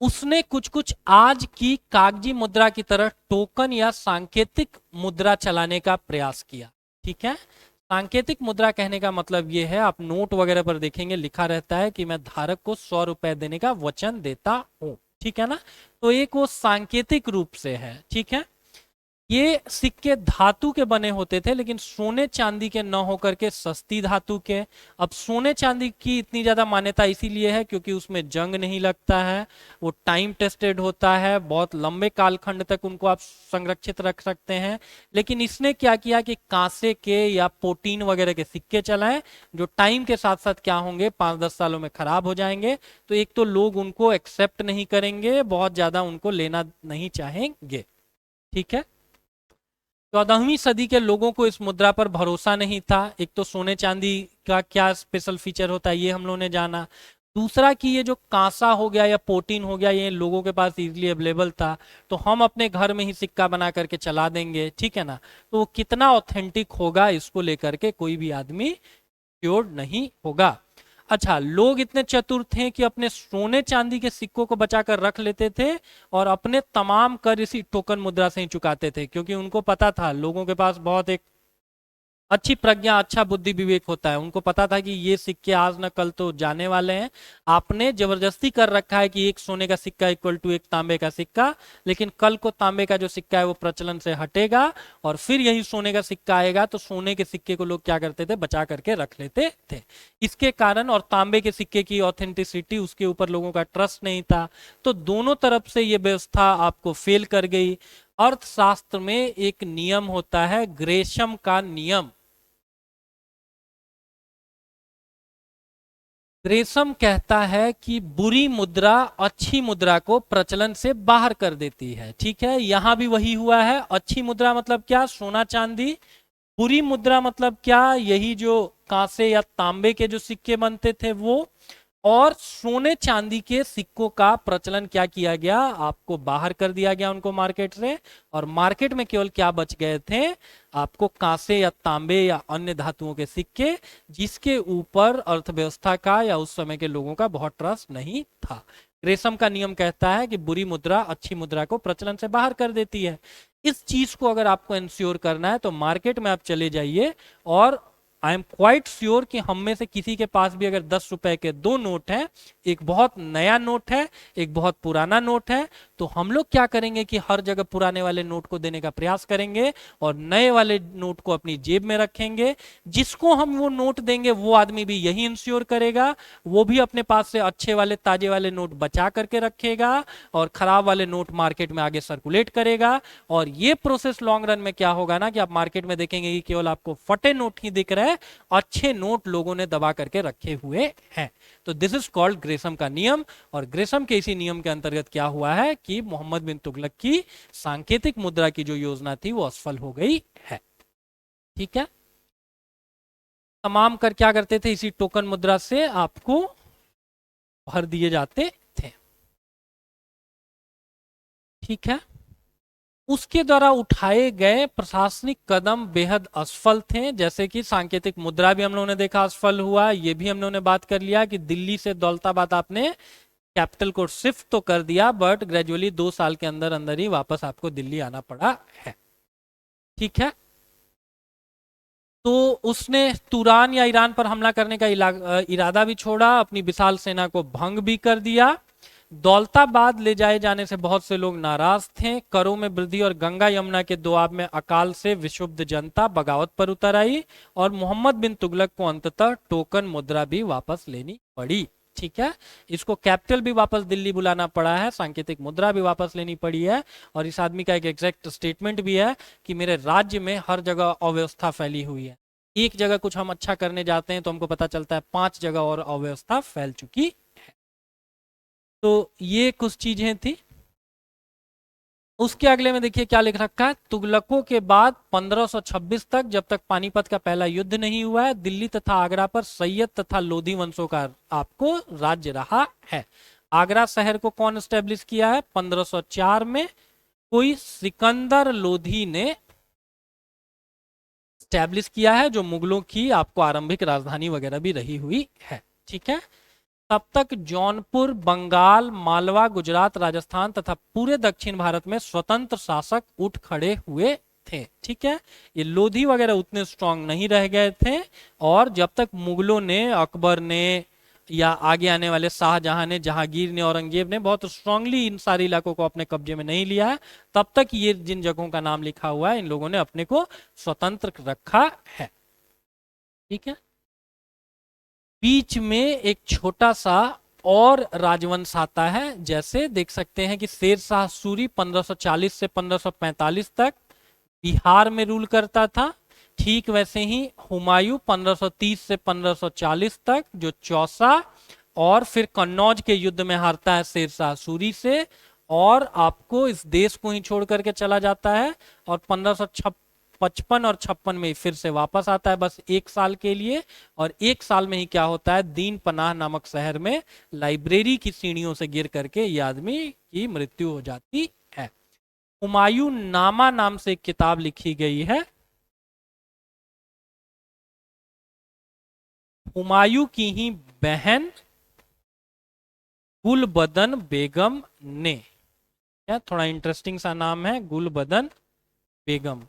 उसने कुछ कुछ आज की कागजी मुद्रा की तरह टोकन या सांकेतिक मुद्रा चलाने का प्रयास किया, ठीक है। सांकेतिक मुद्रा कहने का मतलब यह है, आप नोट वगैरह पर देखेंगे लिखा रहता है कि मैं धारक को 100 रुपए देने का वचन देता हूं, ठीक है ना। तो एक वो सांकेतिक रूप से है, ठीक है। ये सिक्के धातु के बने होते थे, लेकिन सोने चांदी के न होकर के सस्ती धातु के। अब सोने चांदी की इतनी ज्यादा मान्यता इसीलिए है क्योंकि उसमें जंग नहीं लगता है, वो टाइम टेस्टेड होता है, बहुत लंबे कालखंड तक उनको आप संरक्षित रख सकते हैं। लेकिन इसने क्या किया कि कांसे के या पोटीन वगैरह के सिक्के चलाए, जो टाइम के साथ साथ क्या होंगे, 5-10 सालों में खराब हो जाएंगे। तो एक तो लोग उनको एक्सेप्ट नहीं करेंगे, बहुत ज्यादा उनको लेना नहीं चाहेंगे। ठीक है। 14वीं सदी के लोगों को इस मुद्रा पर भरोसा नहीं था। एक तो सोने चांदी का क्या स्पेशल फीचर होता है ये हम लोगों ने जाना। दूसरा कि ये जो कांसा हो गया या पोटीन हो गया, ये लोगों के पास इजीली अवेलेबल था, तो हम अपने घर में ही सिक्का बना करके चला देंगे, ठीक है ना। तो वो कितना ऑथेंटिक होगा इसको लेकर के कोई भी आदमी श्योर नहीं होगा। अच्छा, लोग इतने चतुर थे कि अपने सोने चांदी के सिक्कों को बचाकर रख लेते थे और अपने तमाम कर इसी टोकन मुद्रा से ही चुकाते थे, क्योंकि उनको पता था लोगों के पास बहुत एक अच्छी प्रज्ञा, अच्छा बुद्धि विवेक होता है। उनको पता था कि ये सिक्के आज न कल तो जाने वाले हैं। आपने जबरदस्ती कर रखा है कि एक सोने का सिक्का इक्वल टू एक तांबे का सिक्का, लेकिन कल को तांबे का जो सिक्का है वो प्रचलन से हटेगा और फिर यही सोने का सिक्का आएगा, तो सोने के सिक्के को लोग क्या करते थे, बचा करके रख लेते थे। इसके कारण, और तांबे के सिक्के की ऑथेंटिसिटी, उसके ऊपर लोगों का ट्रस्ट नहीं था, तो दोनों तरफ से ये व्यवस्था आपको फेल कर गई। अर्थशास्त्र में एक नियम होता है, ग्रेशम का नियम। ग्रेशम कहता है कि बुरी मुद्रा अच्छी मुद्रा को प्रचलन से बाहर कर देती है। ठीक है, यहां भी वही हुआ है। अच्छी मुद्रा मतलब क्या, सोना चांदी। बुरी मुद्रा मतलब क्या, यही जो कांसे या तांबे के जो सिक्के बनते थे वो। और सोने चांदी के सिक्कों का प्रचलन क्या किया गया, आपको बाहर कर दिया गया उनको मार्केट से। और मार्केट में केवल क्या बच गए थे, आपको कांसे या तांबे या अन्य धातुओं के सिक्के, जिसके ऊपर अर्थव्यवस्था का या उस समय के लोगों का बहुत ट्रस्ट नहीं था। ग्रेशम का नियम कहता है कि बुरी मुद्रा अच्छी मुद्रा को प्रचलन से बाहर कर देती है। इस चीज को अगर आपको इंश्योर करना है तो मार्केट में आप चले जाइए, और आई एम क्वाइट श्योर कि हम में से किसी के पास भी अगर 10 रुपए के दो नोट हैं, एक बहुत नया नोट है, एक बहुत पुराना नोट है, तो हम लोग क्या करेंगे कि हर जगह पुराने वाले नोट को देने का प्रयास करेंगे और नए वाले नोट को अपनी जेब में रखेंगे। जिसको हम वो नोट देंगे वो आदमी भी यही इंश्योर करेगा, वो भी अपने पास से अच्छे वाले ताजे वाले नोट बचा करके रखेगा और खराब वाले नोट मार्केट में आगे सर्कुलेट करेगा। और ये प्रोसेस लॉन्ग रन में क्या होगा ना, कि आप मार्केट में देखेंगे कि केवल आपको फटे नोट ही दिख रहे हैं, अच्छे नोट लोगों ने दबा करके रखे हुए हैं। तो दिस इज कॉल्ड ग्रेशम का नियम। और ग्रेशम के इसी नियम के अंतर्गत क्या हुआ है कि मोहम्मद बिन तुगलक की सांकेतिक मुद्रा की जो योजना थी वो असफल हो गई है। ठीक है, तमाम कर क्या करते थे, इसी टोकन मुद्रा से आपको भर दिए जाते थे। ठीक है, उसके द्वारा उठाए गए प्रशासनिक कदम बेहद असफल थे, जैसे कि सांकेतिक मुद्रा भी हम लोगों ने देखा असफल हुआ। ये भी हम लोगों ने बात कर लिया कि दिल्ली से दौलताबाद आपने कैपिटल को शिफ्ट तो कर दिया, बट ग्रेजुअली 2 साल के अंदर अंदर ही वापस आपको दिल्ली आना पड़ा है। ठीक है, तो उसने तुरान या ईरान पर हमला करने का इरादा भी छोड़ा, अपनी विशाल सेना को भंग भी कर दिया। दौलताबाद ले जाए जाने से बहुत से लोग नाराज थे। करों में वृद्धि और गंगा यमुना के दोआब में अकाल से विक्षुब्ध जनता बगावत पर उतर आई और मोहम्मद बिन तुगलक को अंततः टोकन मुद्रा भी वापस लेनी पड़ी। ठीक है, इसको कैपिटल भी वापस दिल्ली बुलाना पड़ा है, सांकेतिक मुद्रा भी वापस लेनी पड़ी है। और इस आदमी का एक एग्जैक्ट स्टेटमेंट भी है कि मेरे राज्य में हर जगह अव्यवस्था फैली हुई है। एक जगह कुछ हम अच्छा करने जाते हैं तो हमको पता चलता है 5 जगह और अव्यवस्था फैल चुकी। तो ये कुछ चीजें थी। उसके अगले में देखिए क्या लिख रखा है, तुगलकों के बाद 1526 तक, जब तक पानीपत का पहला युद्ध नहीं हुआ है, दिल्ली तथा आगरा पर सैयद तथा लोधी वंशों का आपको राज्य रहा है। आगरा शहर को कौन स्टेब्लिश किया है, 1504 में कोई सिकंदर लोधी ने स्टैब्लिश किया है, जो मुगलों की आपको आरंभिक राजधानी वगैरह भी रही हुई है। ठीक है, तब तक जौनपुर, बंगाल, मालवा, गुजरात, राजस्थान तथा पूरे दक्षिण भारत में स्वतंत्र शासक उठ खड़े हुए थे। ठीक है, ये लोधी वगैरह उतने स्ट्रांग नहीं रह गए थे। और जब तक मुगलों ने, अकबर ने, या आगे आने वाले शाहजहां ने, जहांगीर ने, औरंगजेब ने बहुत स्ट्रांगली इन सारे इलाकों को अपने कब्जे में नहीं लिया है, तब तक ये जिन जगहों का नाम लिखा हुआ है इन लोगों ने अपने को स्वतंत्र रखा है। ठीक है। बीच में एक छोटा सा और राजवंश आता है, जैसे देख सकते हैं कि शेर शाह सूरी 1540 से 1545 तक बिहार में रूल करता था। ठीक वैसे ही हुमायूं 1530 से 1540 तक, जो चौसा और फिर कन्नौज के युद्ध में हारता है शेर शाह सूरी से, और आपको इस देश को ही छोड़ करके चला जाता है, और 1555 और 56 में फिर से वापस आता है, बस 1 साल के लिए। और 1 साल में ही क्या होता है, दीन पनाह नामक शहर में लाइब्रेरी की सीढ़ियों से गिर करके ये आदमी की मृत्यु हो जाती है। हुमायूं नामा नाम से एक किताब लिखी गई है, हुमायूं की ही बहन गुलबदन बेगम ने, क्या थोड़ा इंटरेस्टिंग सा नाम है, गुलबदन बेगम,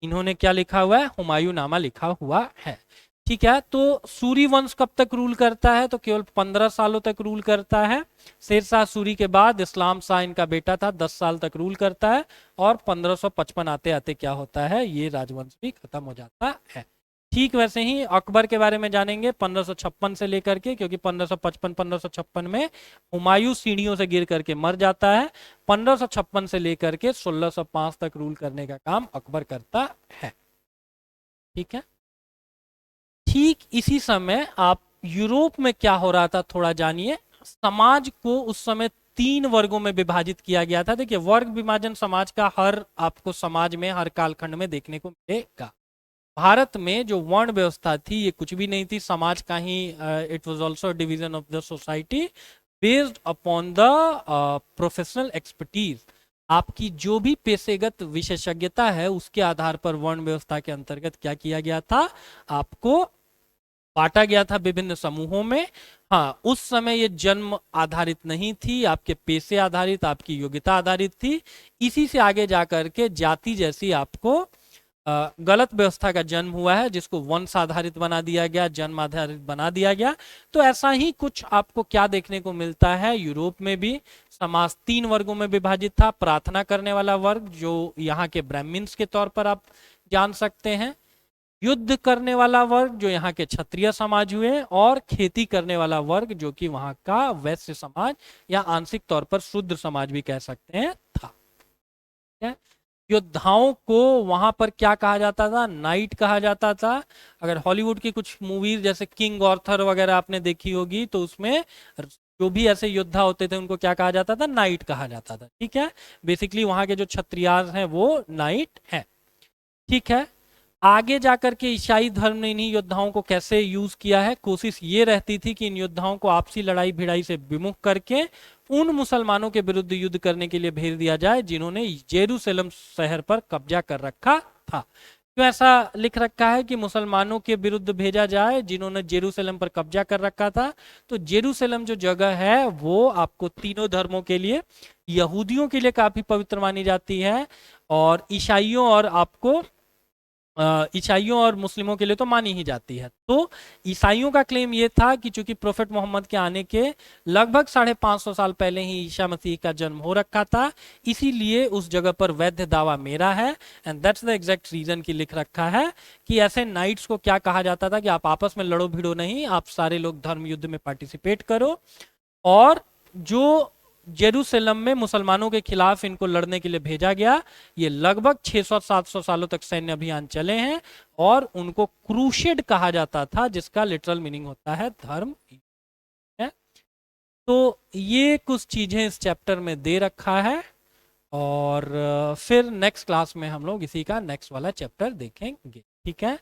इन्होंने क्या लिखा हुआ है, हुमायूं नामा लिखा हुआ है। ठीक है। तो सूरी वंश कब तक रूल करता है, तो केवल 15 सालों तक रूल करता है। शेरशाह सूरी के बाद इस्लाम शाह इनका बेटा था, 10 साल तक रूल करता है, और 1555 आते आते क्या होता है, ये राजवंश भी खत्म हो जाता है। ठीक वैसे ही अकबर के बारे में जानेंगे 1556 से लेकर के, क्योंकि 1555 में हुमायूं सीढ़ियों से गिर करके मर जाता है। 1556 से लेकर के 1605 तक रूल करने का काम अकबर करता है। ठीक है। ठीक इसी समय आप यूरोप में क्या हो रहा था थोड़ा जानिए। समाज को उस समय 3 वर्गों में विभाजित किया गया था। देखिए, वर्ग विभाजन समाज का हर आपको समाज में हर कालखंड में देखने को मिलेगा। भारत में जो वर्ण व्यवस्था थी ये कुछ भी नहीं थी, समाज का ही, it was also division of the society based upon the professional expertise. आपकी जो भी पेशेगत विशेषज्ञता है उसके आधार पर वर्ण व्यवस्था के अंतर्गत क्या किया गया था, आपको बांटा गया था विभिन्न समूहों में। हाँ, उस समय ये जन्म आधारित नहीं थी, आपके पेशे आधारित, आपकी योग्यता आधारित थी। इसी से आगे जाकर के जाति जैसी आपको गलत व्यवस्था का जन्म हुआ है, जिसको वंश आधारित बना दिया गया, जन्म आधारित बना दिया गया। तो ऐसा ही कुछ आपको क्या देखने को मिलता है, यूरोप में भी समाज 3 वर्गों में विभाजित था। प्रार्थना करने वाला वर्ग, जो यहाँ के ब्राह्मण्स के तौर पर आप जान सकते हैं, युद्ध करने वाला वर्ग जो यहाँ के क्षत्रिय समाज हुए, और खेती करने वाला वर्ग जो कि वहां का वैश्य समाज या आंशिक तौर पर शूद्र समाज भी कह सकते हैं था। योद्धाओं को वहां पर क्या कहा जाता था, नाइट कहा जाता था। अगर हॉलीवुड की कुछ मूवीज जैसे किंग ऑर्थर वगैरह आपने देखी होगी, तो उसमें जो भी ऐसे योद्धा होते थे उनको क्या कहा जाता था, नाइट कहा जाता था। ठीक है। बेसिकली वहां के जो क्षत्रियाज हैं वो नाइट है। ठीक है। आगे जाकर के ईसाई धर्म ने इन्हीं योद्धाओं को कैसे यूज किया है, कोशिश ये रहती थी कि इन योद्धाओं को आपसी लड़ाई भिड़ाई से विमुख करके उन मुसलमानों के विरुद्ध युद्ध करने के लिए भेज दिया जाए जिन्होंने जेरूसलम शहर पर कब्जा कर रखा था। क्यों ऐसा लिख रखा है कि मुसलमानों के विरुद्ध भेजा जाए जिन्होंने जेरूसलम पर कब्जा कर रखा था? तो जेरूसलम जो जगह है वो आपको तीनों धर्मों के लिए, यहूदियों के लिए काफी पवित्र मानी जाती है, और ईसाइयों और आपको ईसाइयों और मुस्लिमों के लिए तो मानी ही जाती है। तो ईसाइयों का क्लेम यह था कि चूंकि प्रोफेट मोहम्मद के आने के लगभग 550 साल पहले ही ईसा मसीह का जन्म हो रखा था, इसीलिए उस जगह पर वैध दावा मेरा है। And that's the exact reason की लिख रखा है कि ऐसे नाइट्स को क्या कहा जाता था कि आप आपस में लड़ो भिड़ो नहीं, आप सारे लोग धर्म युद्ध में पार्टिसिपेट करो। और जो जेरूसलम में मुसलमानों के खिलाफ इनको लड़ने के लिए भेजा गया, ये लगभग 600-700 सालों तक सैन्य अभियान चले हैं, और उनको क्रूसेड कहा जाता था, जिसका लिटरल मीनिंग होता है धर्म। है? तो ये कुछ चीजें इस चैप्टर में दे रखा है, और फिर नेक्स्ट क्लास में हम लोग इसी का नेक्स्ट वाला चैप्टर देखेंगे। ठीक है।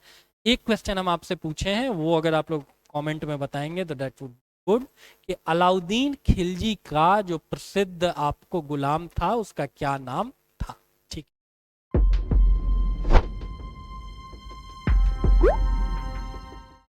एक क्वेश्चन हम आपसे पूछे हैं, वो अगर आप लोग कमेंट में बताएंगे तो दैट वुड गुड, कि अलाउद्दीन खिलजी का जो प्रसिद्ध आपको गुलाम था उसका क्या नाम